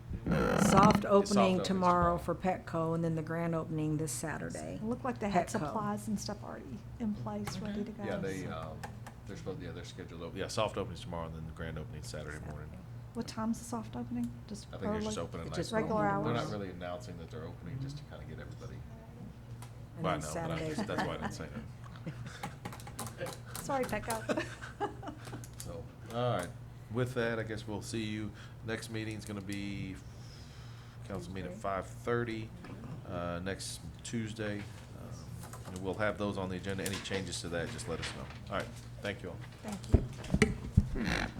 Soft opening opening tomorrow for Petco, and then the grand opening this Saturday. It looked like they had Petco. supplies and stuff already in place, ready to go. Yeah, they're supposed, they're scheduled, yeah, soft opening's tomorrow, and then the grand opening's Saturday morning. What time's the soft opening? Just I think they're just early? opening It's nice. just regular They're not hours? really announcing that they're opening, just to kind of get everybody. And Well, I then know, but I Saturdays- just- that's why I didn't say that. Sorry, Petco. So, all right, with that, I guess we'll see you, next meeting's gonna be, council meeting at 5:30, next Tuesday. And we'll have those on the agenda, any changes to that, just let us know. All right, thank you all. Thank you.